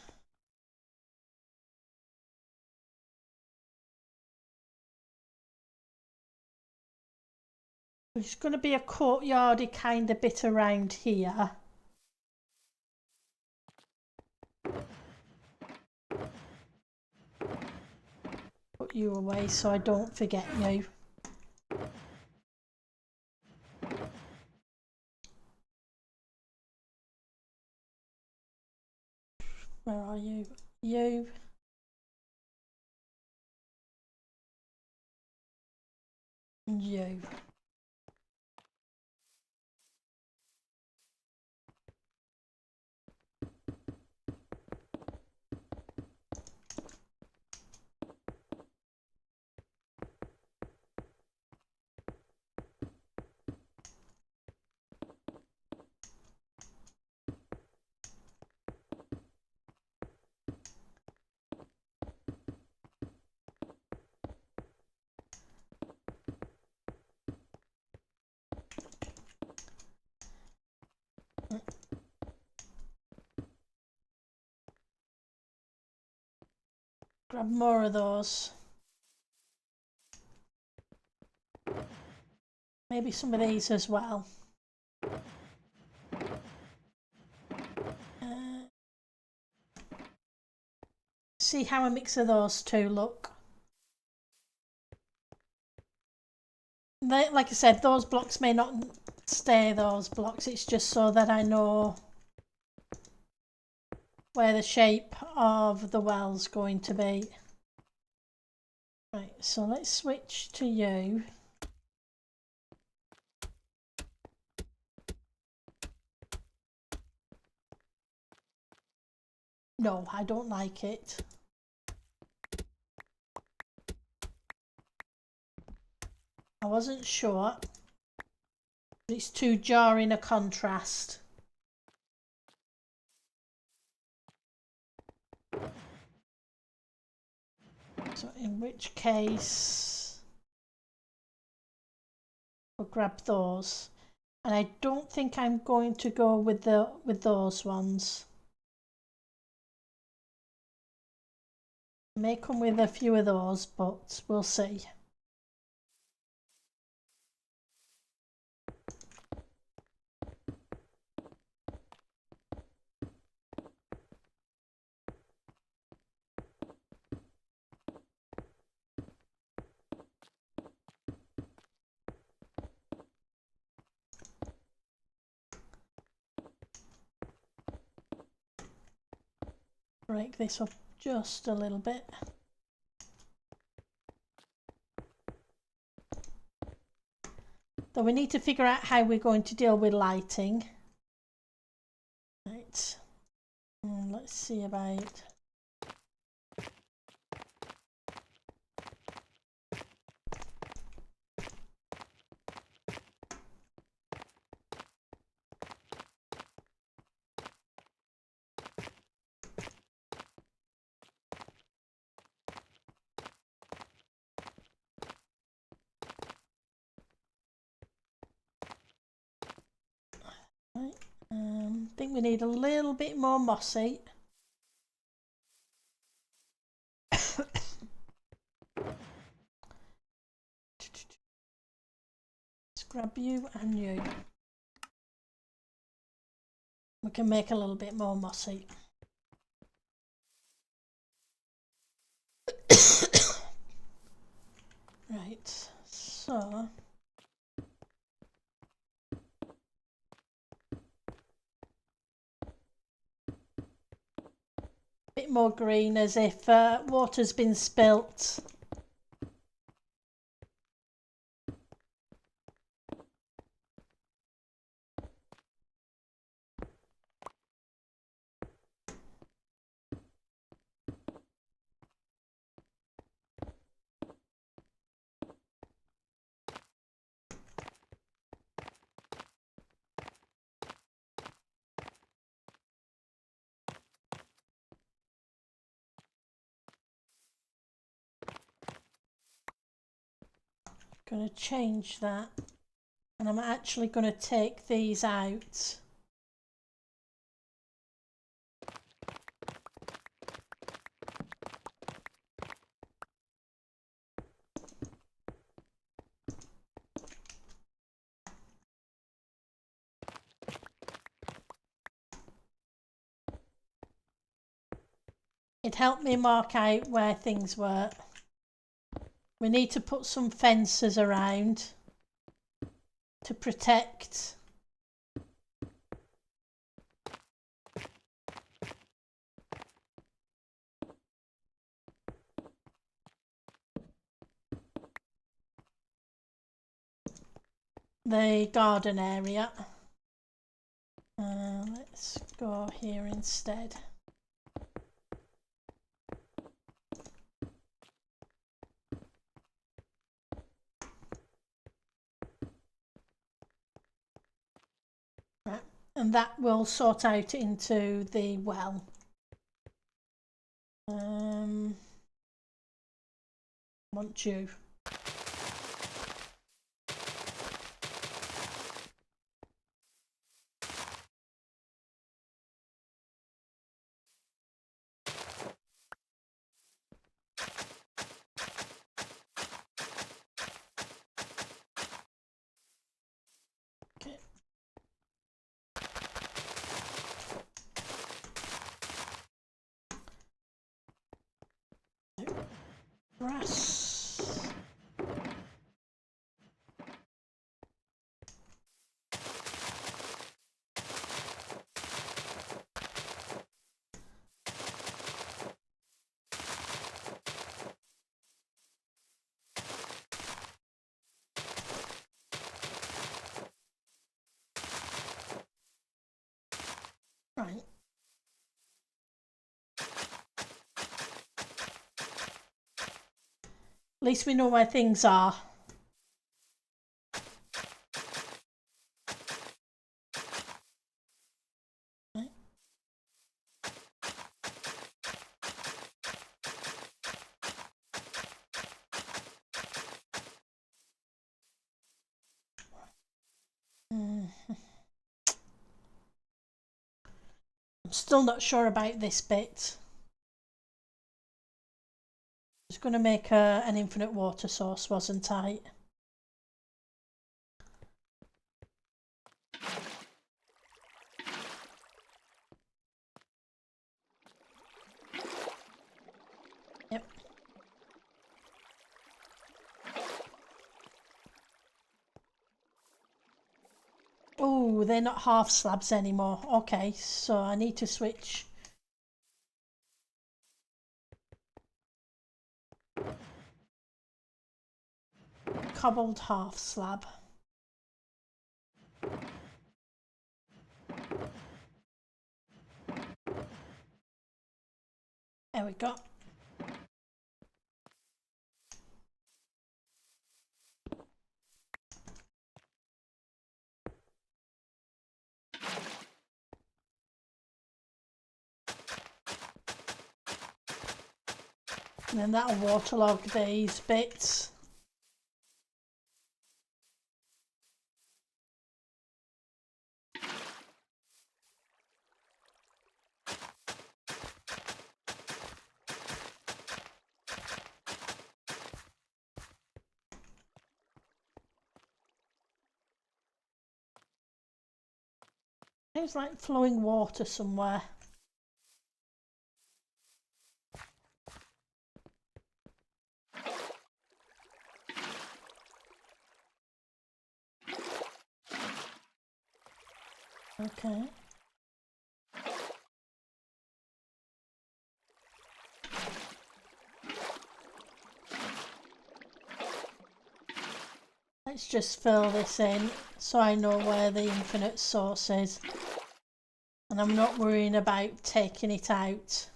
there's going to be a courtyardy kind of bit around here. Put you away so I don't forget you. Where are you? You. And you. Grab more of those. Maybe some of these as well. See how a mix of those two look. Like I said, those blocks may not stay those blocks. It's just so that I know where the shape of the well's going to be. Right, so let's switch to you. No, I don't like it. I wasn't sure. It's too jarring a contrast. So in which case we'll grab those. And I don't think I'm going to go with those ones. May come with a few of those, but we'll see. Break this up just a little bit. Though we need to figure out how we're going to deal with lighting. Right. Let's see about... Right. I think we need a little bit more mossy. Let's grab you and you. We can make a little bit more mossy. Right, so... bit more green, as if water's been spilt. going to change that, and I'm actually going to take these out. It helped me mark out where things were. We need to put some fences around to protect the garden area. Let's go here instead. Right. And that will sort out into the well. Want you. Okay. Grass. Right. At least we know where things are. Right. I'm still not sure about this bit. I was going to make an infinite water source, wasn't I? Yep. Oh, they're not half slabs anymore. Okay, so I need to switch. Cobbled half slab. There we go. And then that'll waterlog these bits. It's like flowing water somewhere. Okay. Let's just fill this in so I know where the infinite source is. And I'm not worrying about taking it out.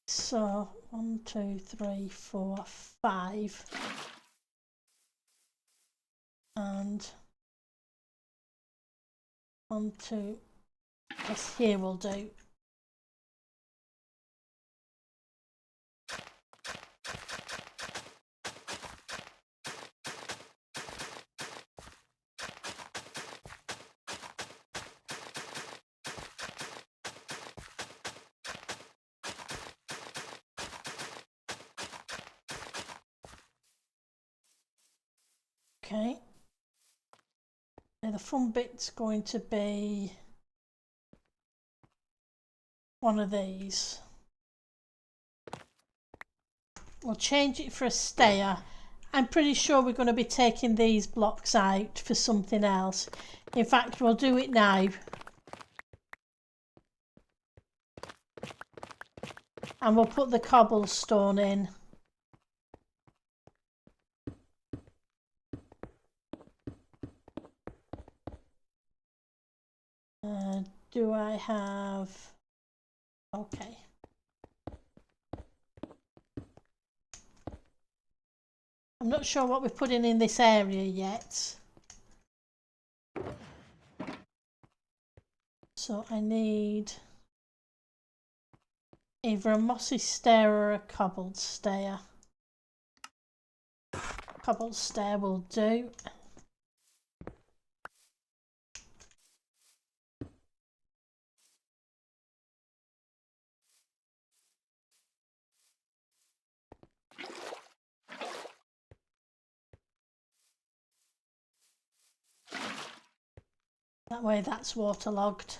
So 1, 2, 3, 4, 5. And 1, 2. This here will do. Now the fun bit's going to be one of these. We'll change it for a stair. I'm pretty sure we're going to be taking these blocks out for something else. In fact, we'll do it now. And we'll put the cobblestone in. Do I have... Okay. I'm not sure what we're putting in this area yet. So I need either a mossy stair or a cobbled stair. Cobbled stair will do. That way that's waterlogged.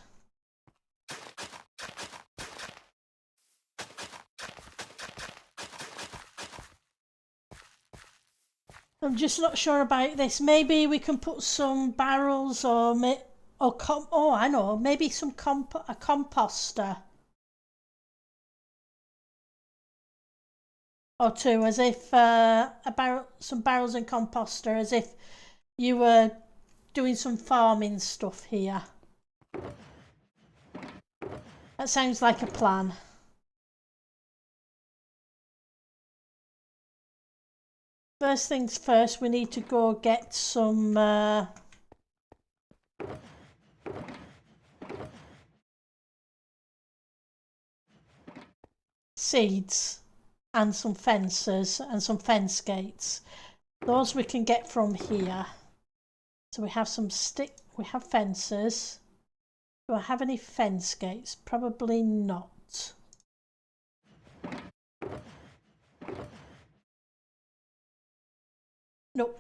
I'm just not sure about this. Maybe we can put some barrels or oh, I know, maybe some a composter or two, as if some barrels and composter, as if you were doing some farming stuff here. That sounds like a plan. First things first, we need to go get some seeds and some fences and some fence gates. Those we can get from here. So we have some we have fences. Do I have any fence gates? Probably not. Nope.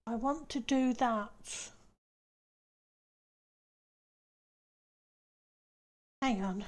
I want to do that. Hang on.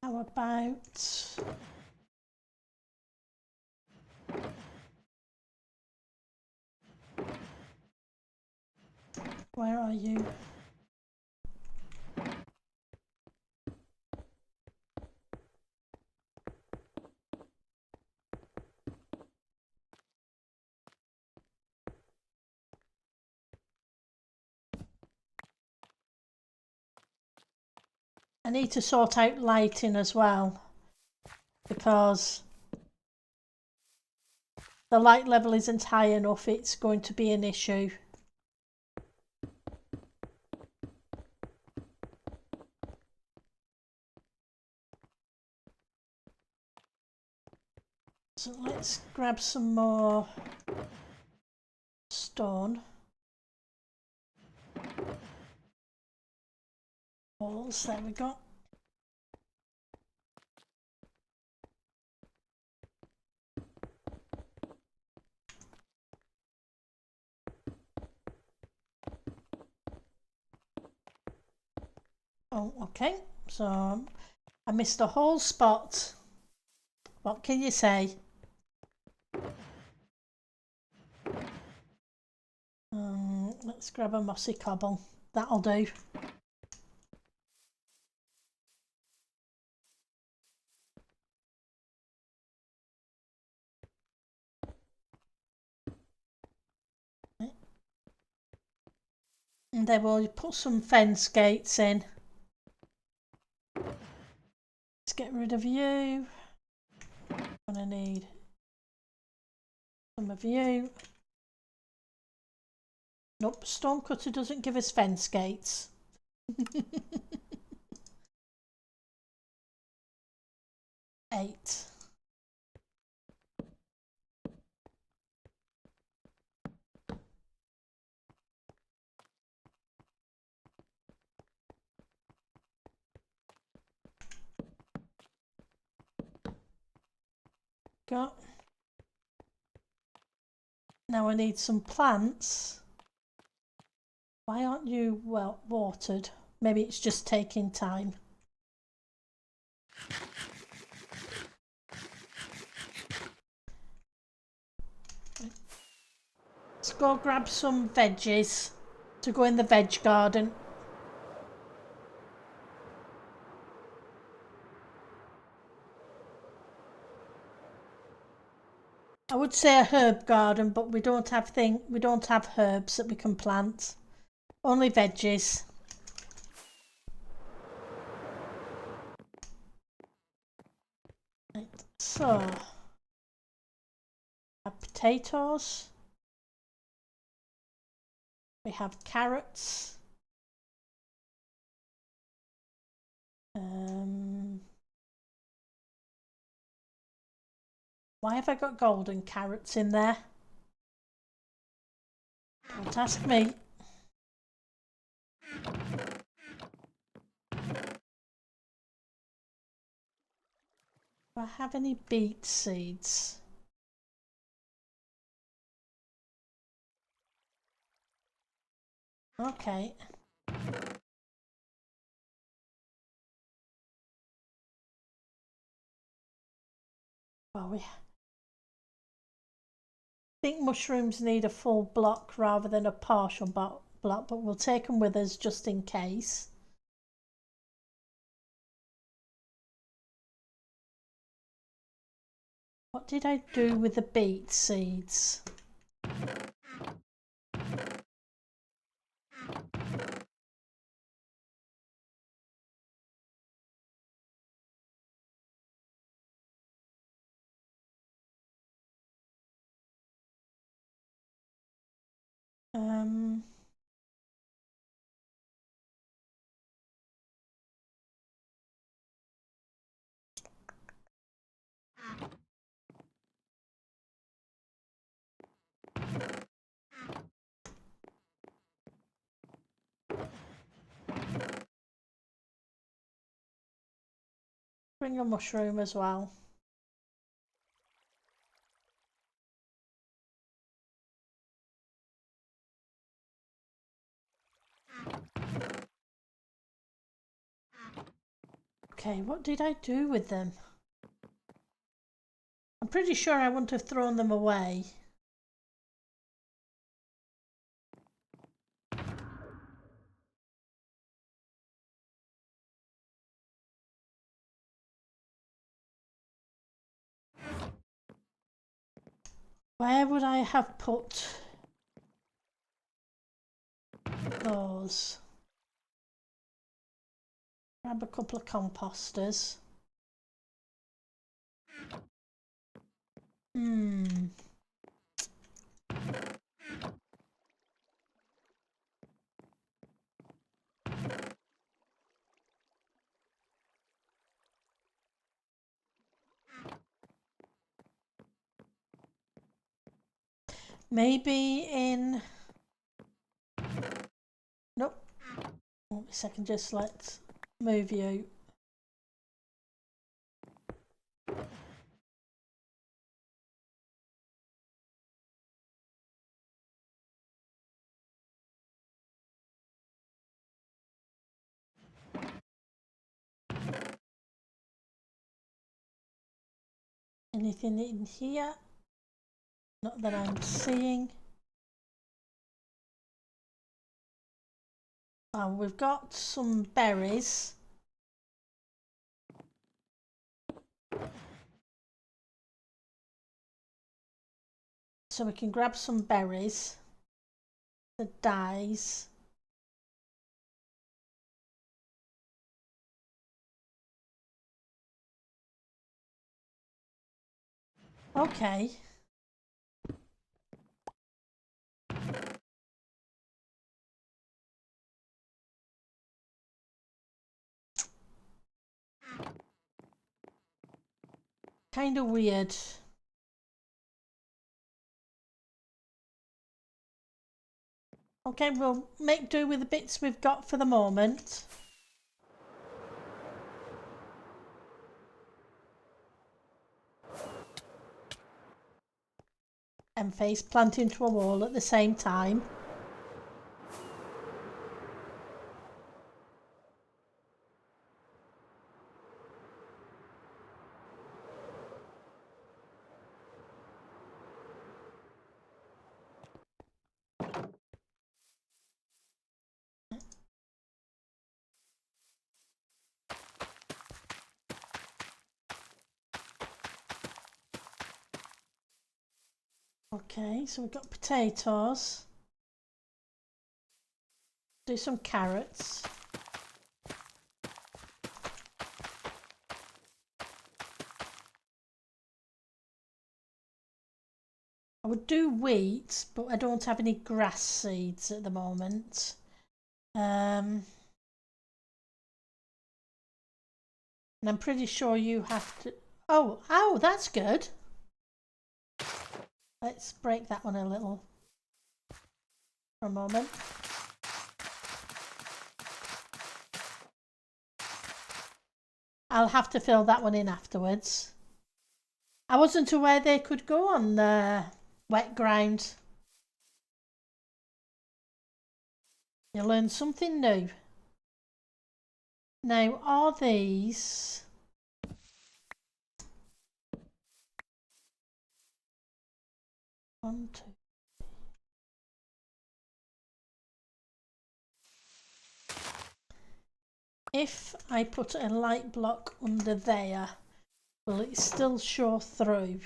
How about... Where are you? I need to sort out lighting as well, because the light level isn't high enough. It's going to be an issue. So let's grab some more stone. Walls, there we go. Oh, okay. So I missed a whole spot. What can you say? Let's grab a mossy cobble. That'll do. And then we'll put some fence gates in. Let's get rid of you. I'm gonna need some of you. Nope, stonecutter doesn't give us fence gates. 8. Got. Now I need some plants. Why aren't you well watered? Maybe it's just taking time. Let's go grab some veggies to go in the veg garden. I would say a herb garden, but we don't have herbs that we can plant. Only veggies. Right, so we have potatoes. We have carrots. Why have I got golden carrots in there? Don't ask me. Do I have any beet seeds? Okay. Well, we think mushrooms need a full block rather than a partial block, but we'll take them with us just in case. What did I do with the beet seeds? Bring a mushroom as well. Okay, what did I do with them? I'm pretty sure I wouldn't have thrown them away. Where would I have put those? Grab a couple of composters. Maybe in... Nope. Wait a second, just let's move you. Anything in here? Not that I'm seeing. Oh, we've got some berries. So we can grab some berries. The dyes. Okay. Kind of weird. Okay, we'll make do with the bits we've got for the moment. And face plant into a wall at the same time. Okay, so we've got potatoes. Do some carrots. I would do wheat, but I don't have any grass seeds at the moment. And I'm pretty sure you have to... Oh, that's good. Let's break that one a little for a moment. I'll have to fill that one in afterwards. I wasn't aware they could go on wet ground. You learn something new. Now, are these... One, two... If I put a light block under there, will it still show through?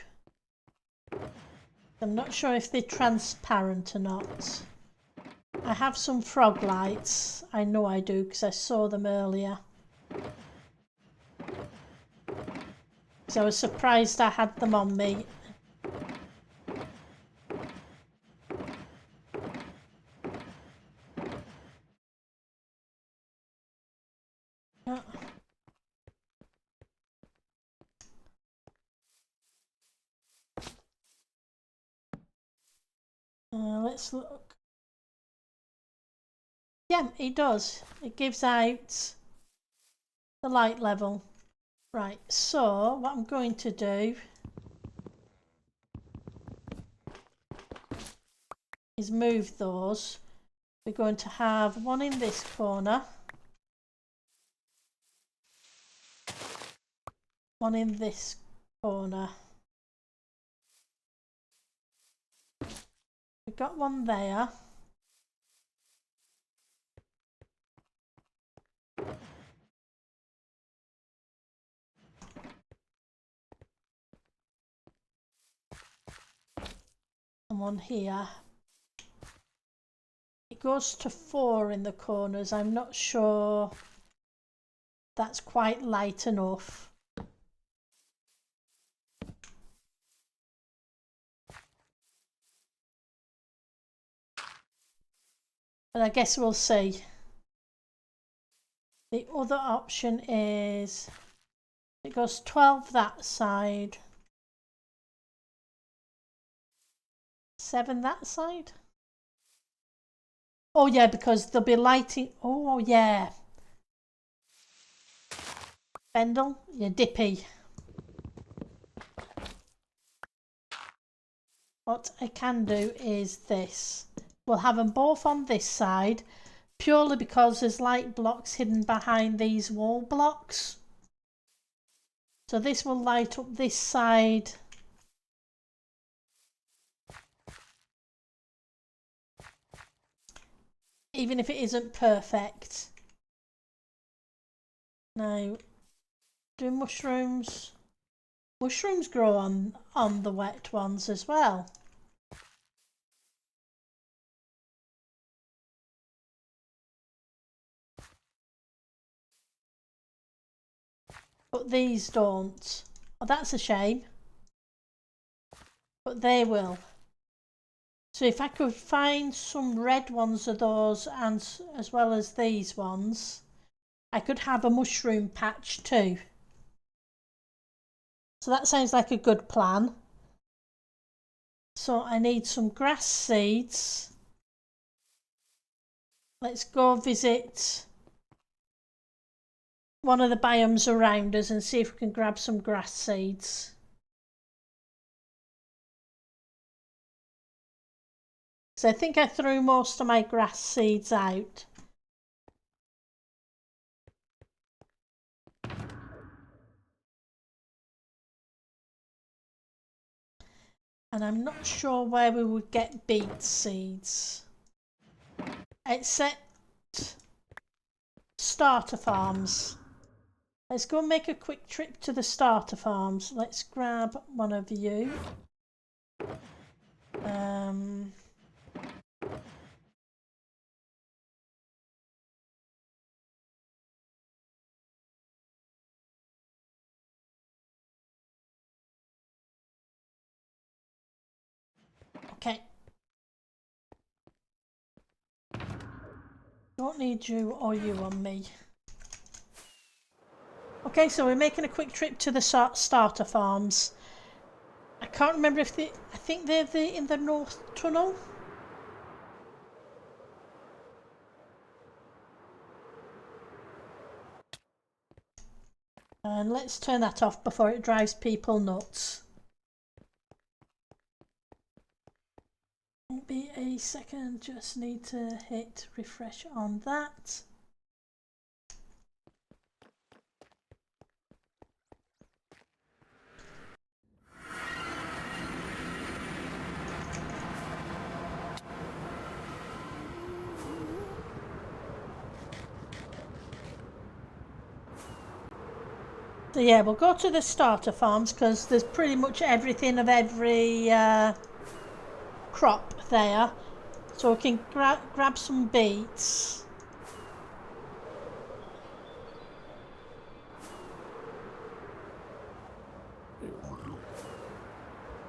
I'm not sure if they're transparent or not. I have some frog lights. I know I do because I saw them earlier. So I was surprised I had them on me. Let's look. Yeah, it does. It gives out the light level. Right, so what I'm going to do is move those. We're going to have one in this corner, one in this corner. We've got one there. And one here. It goes to 4 in the corners. I'm not sure that's quite light enough. But I guess we'll see. The other option is it goes 12 that side, 7 that side. Oh yeah, because there'll be lighting. Oh yeah. Bendel, you're dippy. What I can do is this. We'll have them both on this side, purely because there's light blocks hidden behind these wall blocks. So this will light up this side. Even if it isn't perfect. Now, do mushrooms? Mushrooms grow on the wet ones as well. But these don't. Oh, that's a shame. but they will. So if I could find some red ones of those, and as well as these ones, I could have a mushroom patch too. So that sounds like a good plan. So I need some grass seeds. Let's go visit one of the biomes around us and see if we can grab some grass seeds. So I think I threw most of my grass seeds out. And I'm not sure where we would get beet seeds. Except starter farms. Let's go and make a quick trip to the starter farms. Let's grab one of you. Okay. Don't need you or you on me. Okay, so we're making a quick trip to the starter farms. I can't remember if I think they're in the North Tunnel. And let's turn that off before it drives people nuts. Won't be a second, just need to hit refresh on that. So yeah, we'll go to the starter farms because there's pretty much everything of every crop there. So we can grab some beets.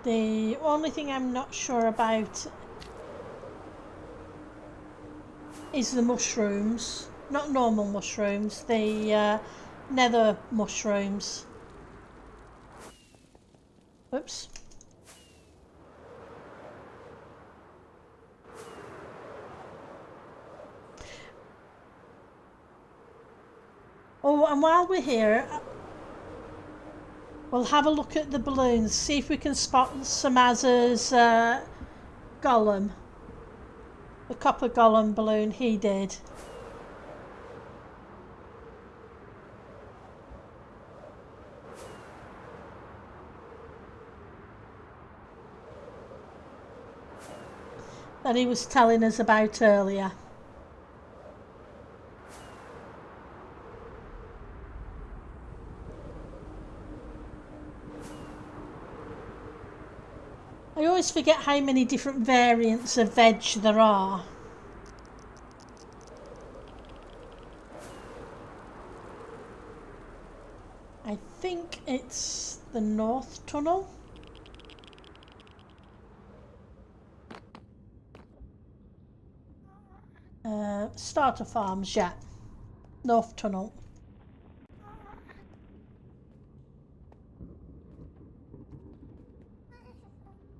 The only thing I'm not sure about is the mushrooms. Not normal mushrooms, the nether mushrooms. Oops. Oh, and while we're here, we'll have a look at the balloons, see if we can spot Samaz's golem. The copper golem balloon he did. That he was telling us about earlier. I always forget how many different variants of veg there are. I think it's the North Tunnel. Starter farms, yeah. North Tunnel.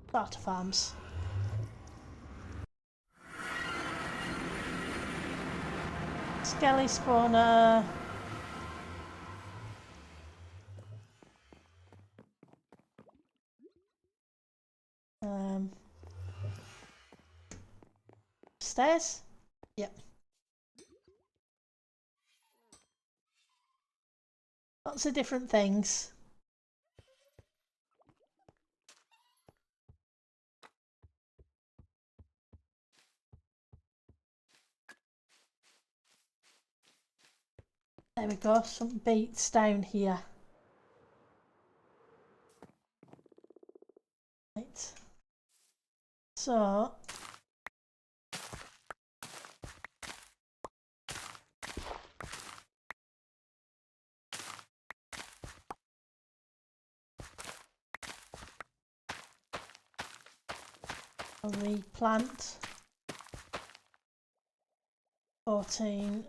Starter farms. Skelly spawner. Stairs? Yep. Lots of different things. There we go, some beets down here. Right. So I'll replant. 14.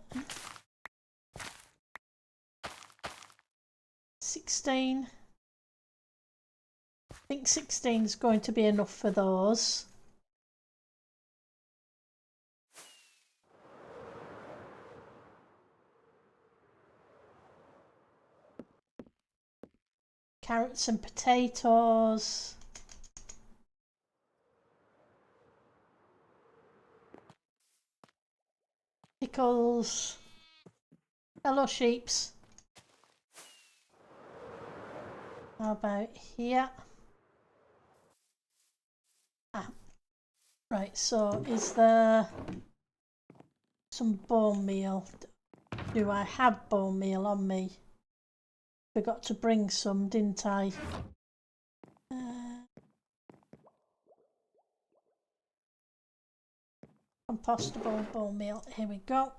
16. I think 16 is going to be enough for those. Carrots and potatoes. Pickles. Hello, sheeps. How about here? Ah, right, so is there some bone meal? Do I have bone meal on me? Forgot to bring some, didn't I? Compostable bone meal, here we go.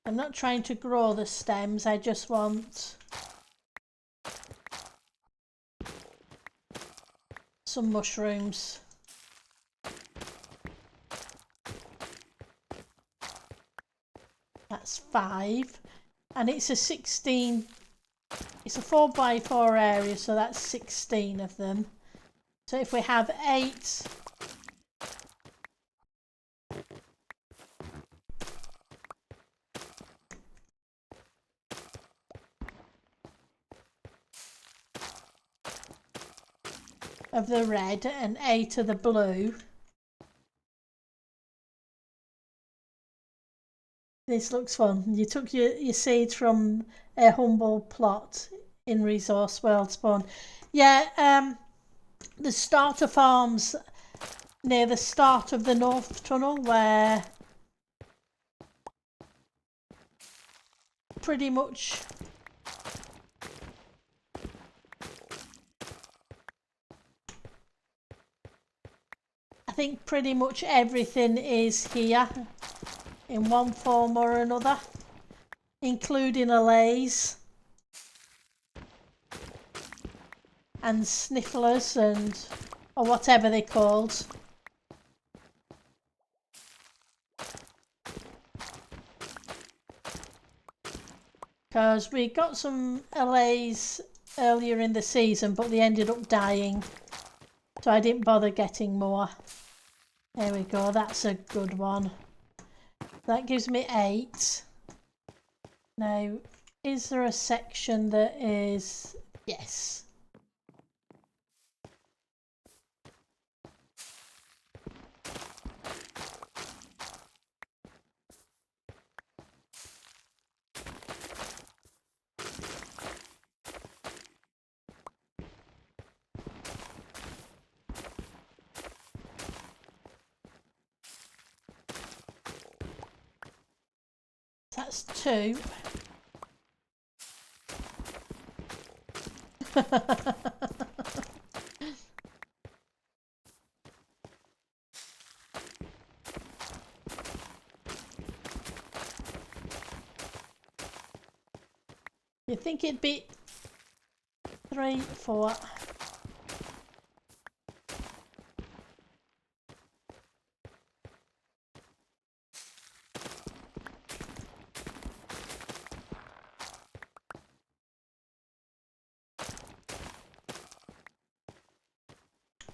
I'm not trying to grow the stems, I just want some mushrooms. That's 5. And it's a 16, it's a 4x4 area, so that's 16 of them. So if we have 8, of the red and 8 of the blue. This looks fun. You took your seeds from a humble plot in Resource World Spawn. Yeah, the starter farms near the start of the North Tunnel, where pretty much I think pretty much everything is here in one form or another, including allays and snifflers and or whatever they're called. Because we got some allays earlier in the season, but they ended up dying, so I didn't bother getting more. There we go, that's a good one. That gives me 8. Now, is there a section that is... Yes. That's 2. You think it'd be 3, 4.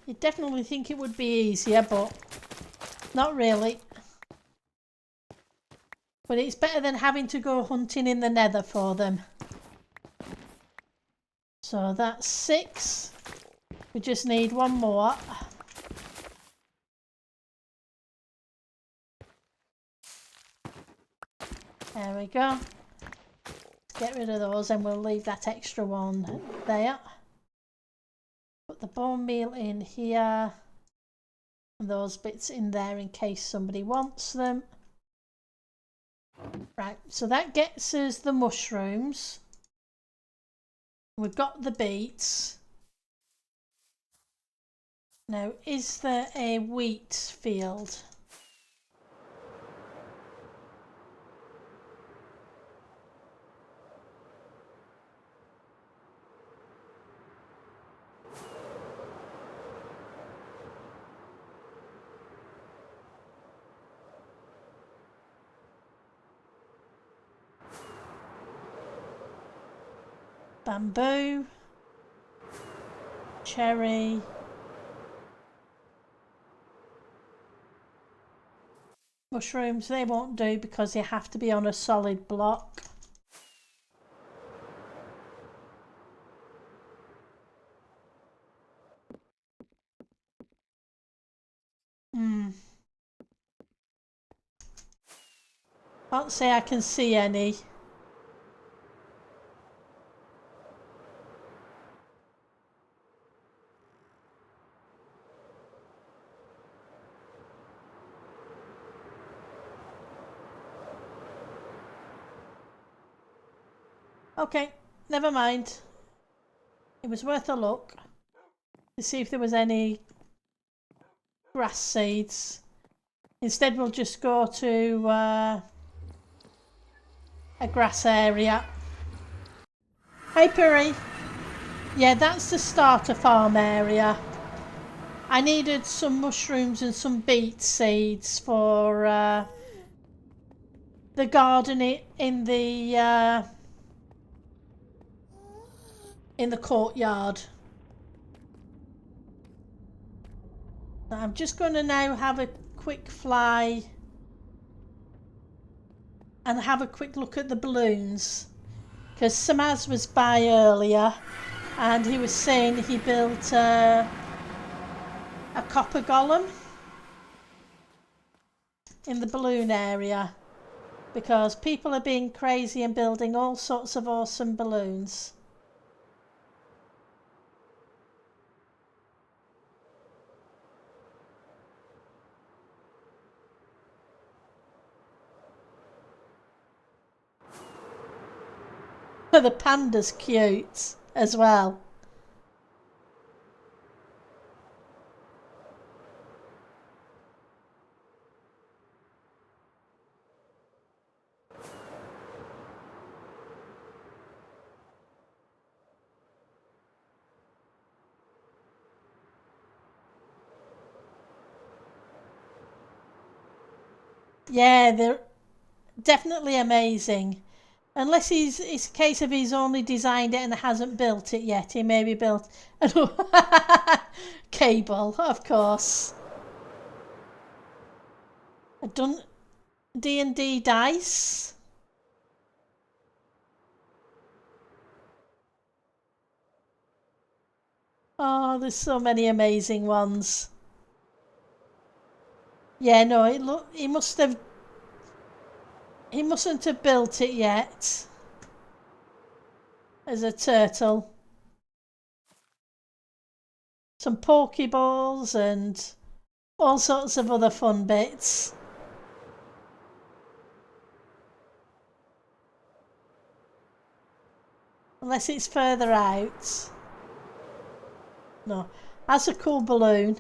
You definitely think it would be easier, but not really. But it's better than having to go hunting in the nether for them. So that's 6. We just need one more. There we go. Get rid of those and we'll leave that extra one there. Put the bone meal in here. And those bits in there in case somebody wants them. Right, so that gets us the mushrooms. We've got the beets. Now, is there a wheat field? Bamboo, cherry, mushrooms, they won't do because they have to be on a solid block. Can't say I can see any. Okay, never mind. It was worth a look to see if there was any grass seeds. Instead, we'll just go to a grass area. Hey, Puri. Yeah, that's the starter farm area. I needed some mushrooms and some beet seeds for the garden in the courtyard. I'm just going to now have a quick fly and have a quick look at the balloons, because Samaz was by earlier and he was saying he built a copper golem in the balloon area because people are being crazy and building all sorts of awesome balloons. The panda's cute as well. Yeah, they're definitely amazing. Unless it's a case of he's only designed it and hasn't built it yet. He maybe built a cable, of course. A D&D dice. Oh, there's so many amazing ones. Yeah, no, he mustn't have built it yet as a turtle. Some pokeballs and all sorts of other fun bits. Unless it's further out. No, that's a cool balloon.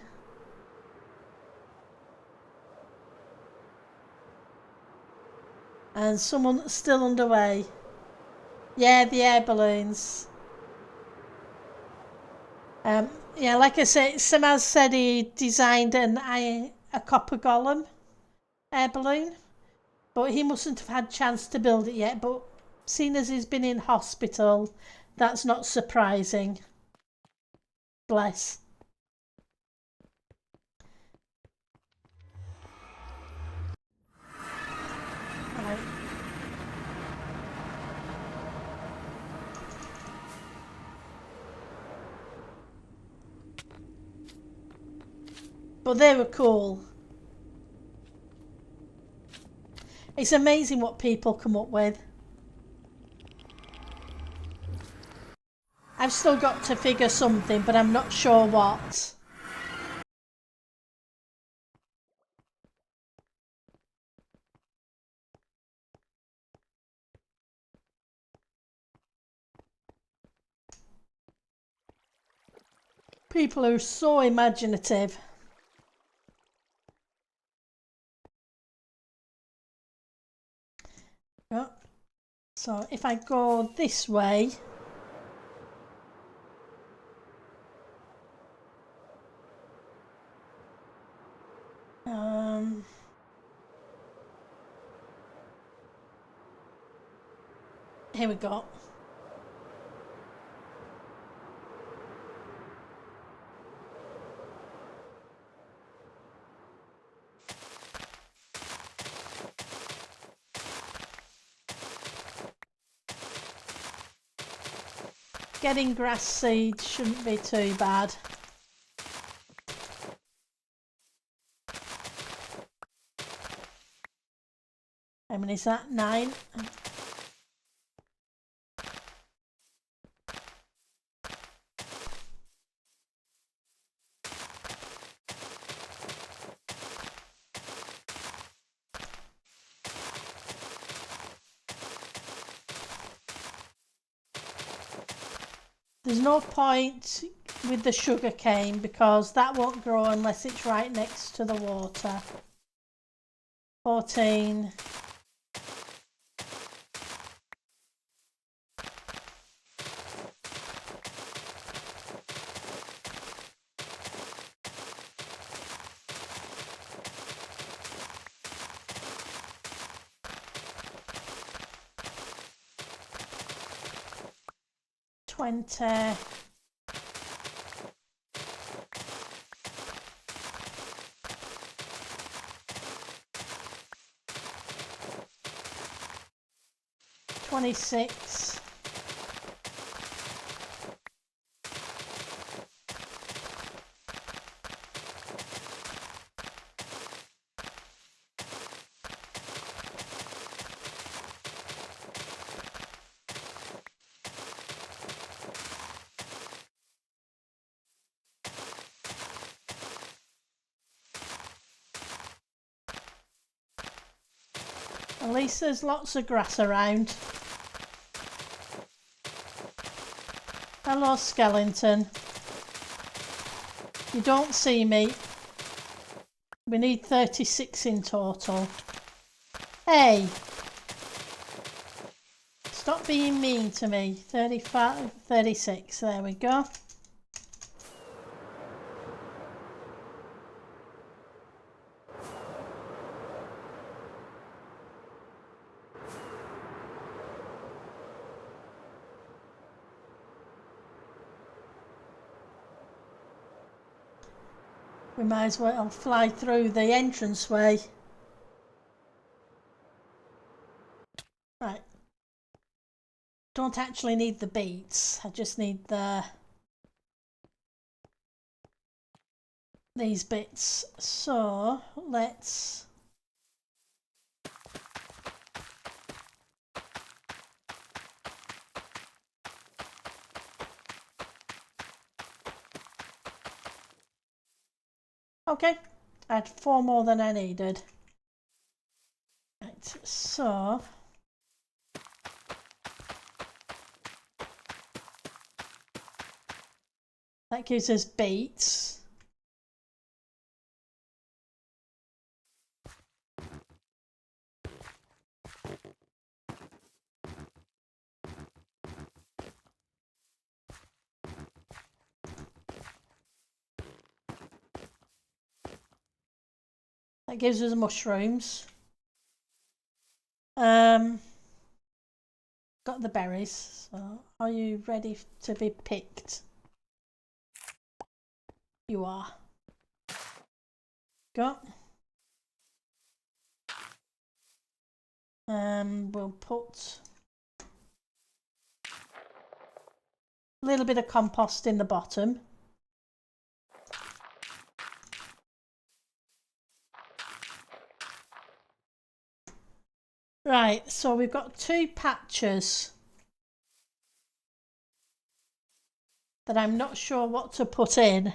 And someone still underway. Yeah, the air balloons. Yeah, like I say, Samaz said he designed a copper golem air balloon, but he mustn't have had chance to build it yet. But seeing as he's been in hospital, that's not surprising. Bless. Right. But they were cool. It's amazing what people come up with. I've still got to figure something, but I'm not sure what. People are so imaginative. Oh. So if I go this way, here we go. Getting grass seeds shouldn't be too bad. How many is that? 9. There's no point with the sugar cane because that won't grow unless it's right next to the water. 14. $20. 26. 'At least there's lots of grass around. Hello, skeleton. You don't see me. We need 36 in total. Hey! Stop being mean to me. 35, 36. There we go. We might as well fly through the entranceway. Right. Don't actually need the beets. I just need these bits. So let's okay. I had 4 more than I needed. Right, so that gives us beets. That gives us mushrooms. Got the berries. So are you ready to be picked? You are. Go. We'll put a little bit of compost in the bottom. Right, so we've got 2 patches that I'm not sure what to put in.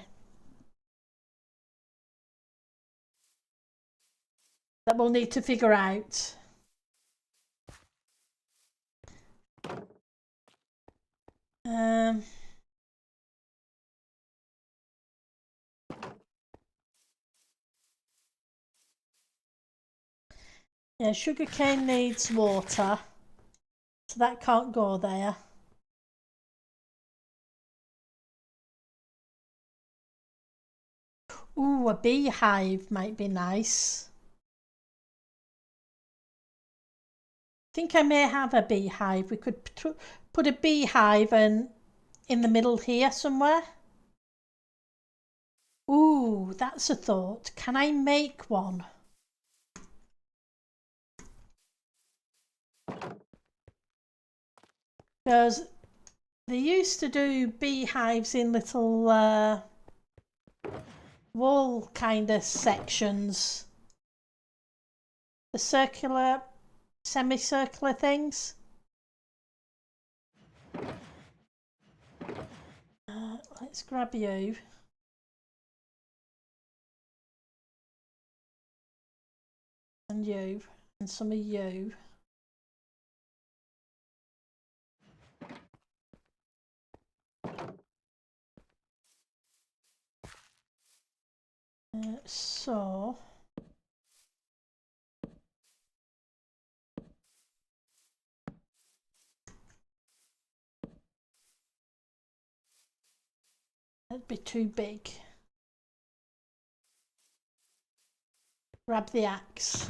That we'll need to figure out. Yeah, sugarcane needs water, so that can't go there. Ooh, a beehive might be nice. I think I may have a beehive. We could put a beehive in the middle here somewhere. Ooh, that's a thought. Can I make one? Because they used to do beehives in little wall kind of sections. The circular, semicircular things. Let's grab you. And you. And some of you. So... That'd be too big. Grab the axe.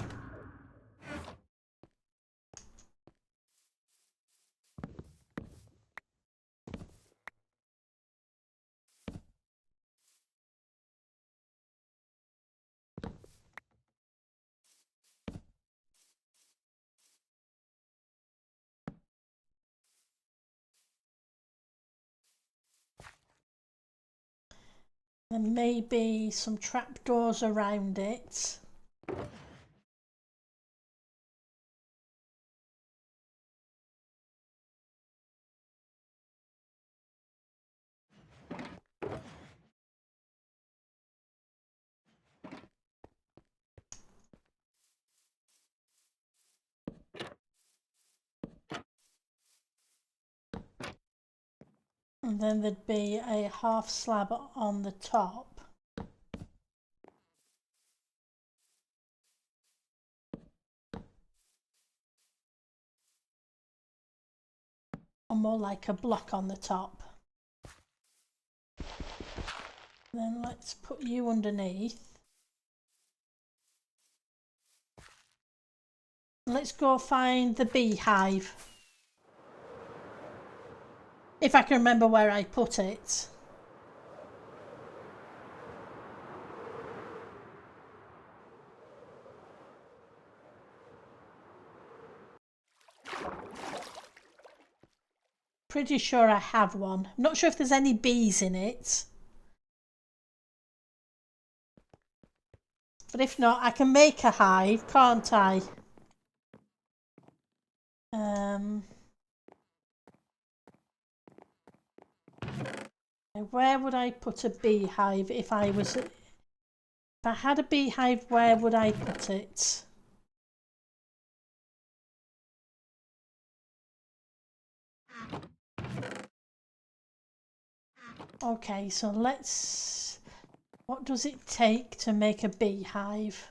And maybe some trapdoors around it. And then there'd be a half slab on the top. Or more like a block on the top. Then let's put you underneath. Let's go find the beehive. If I can remember where I put it. Pretty sure I have one. I'm not sure if there's any bees in it. But if not, I can make a hive, can't I? Where would I put a beehive if I had a beehive, where would I put it? Okay, so what does it take to make a beehive?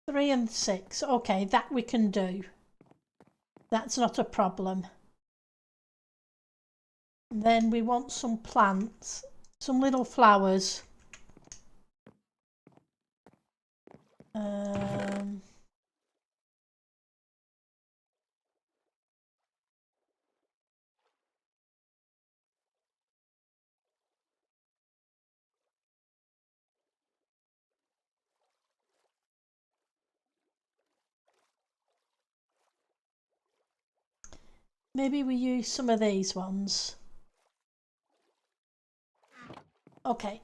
Three and 6. Okay, that we can do. That's not a problem. And then we want some plants, some little flowers. Maybe we use some of these ones. Okay.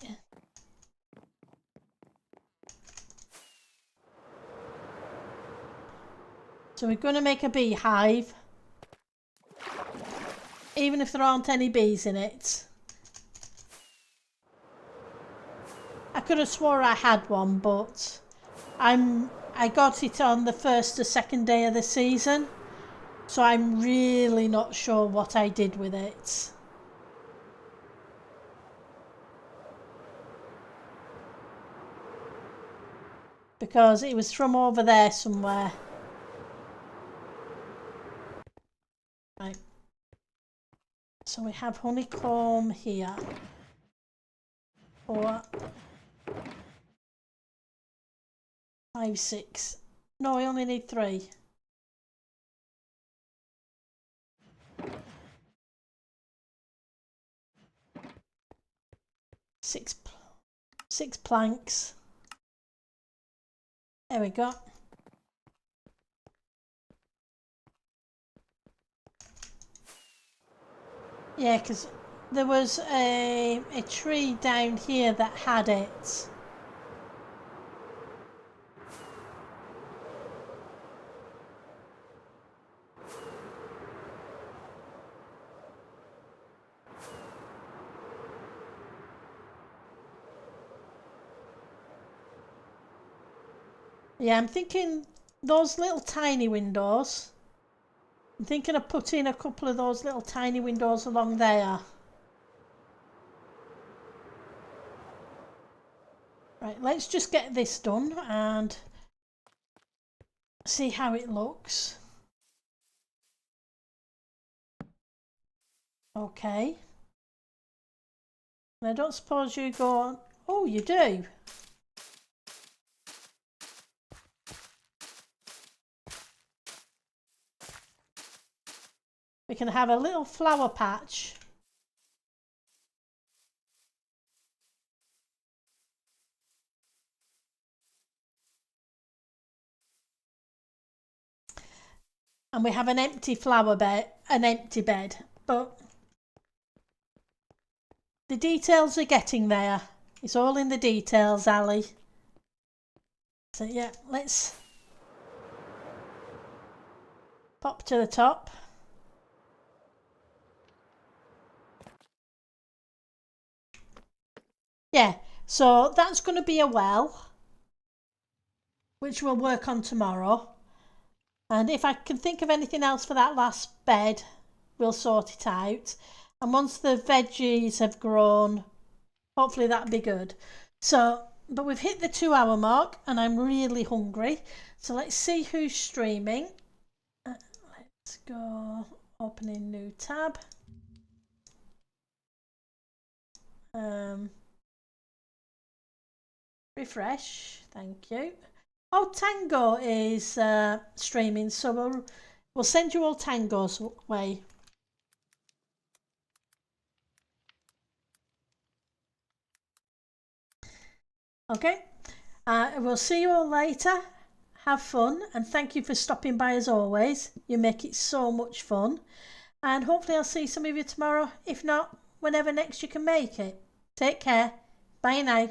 So we're going to make a beehive, even if there aren't any bees in it. I could have swore I had one, but I got it on the first or second day of the season, so I'm really not sure what I did with it. because it was from over there somewhere. Right. So we have honeycomb here. 4, 5, 6. No, we only need 3. 6 planks. There we go. Yeah, because there was a tree down here that had it. Yeah, I'm thinking those little tiny windows. I'm thinking of putting a couple of those little tiny windows along there. Right, let's just get this done and see how it looks. Okay. And I don't suppose you go on. Oh, you do. We can have a little flower patch. And we have an empty flower bed, an empty bed. But the details are getting there. It's all in the details, Ali. So yeah, let's pop to the top. Yeah, so that's going to be a well, which we'll work on tomorrow. And if I can think of anything else for that last bed, we'll sort it out. And once the veggies have grown, hopefully that'll be good. So, but we've hit the 2-hour mark and I'm really hungry. So let's see who's streaming. Let's go opening new tab. Refresh, thank you. Oh, Tango is streaming, so we'll send you all Tango's way. Okay, we'll see you all later. Have fun and thank you for stopping by as always. You make it so much fun. And hopefully I'll see some of you tomorrow. If not, whenever next you can make it. Take care. Bye now.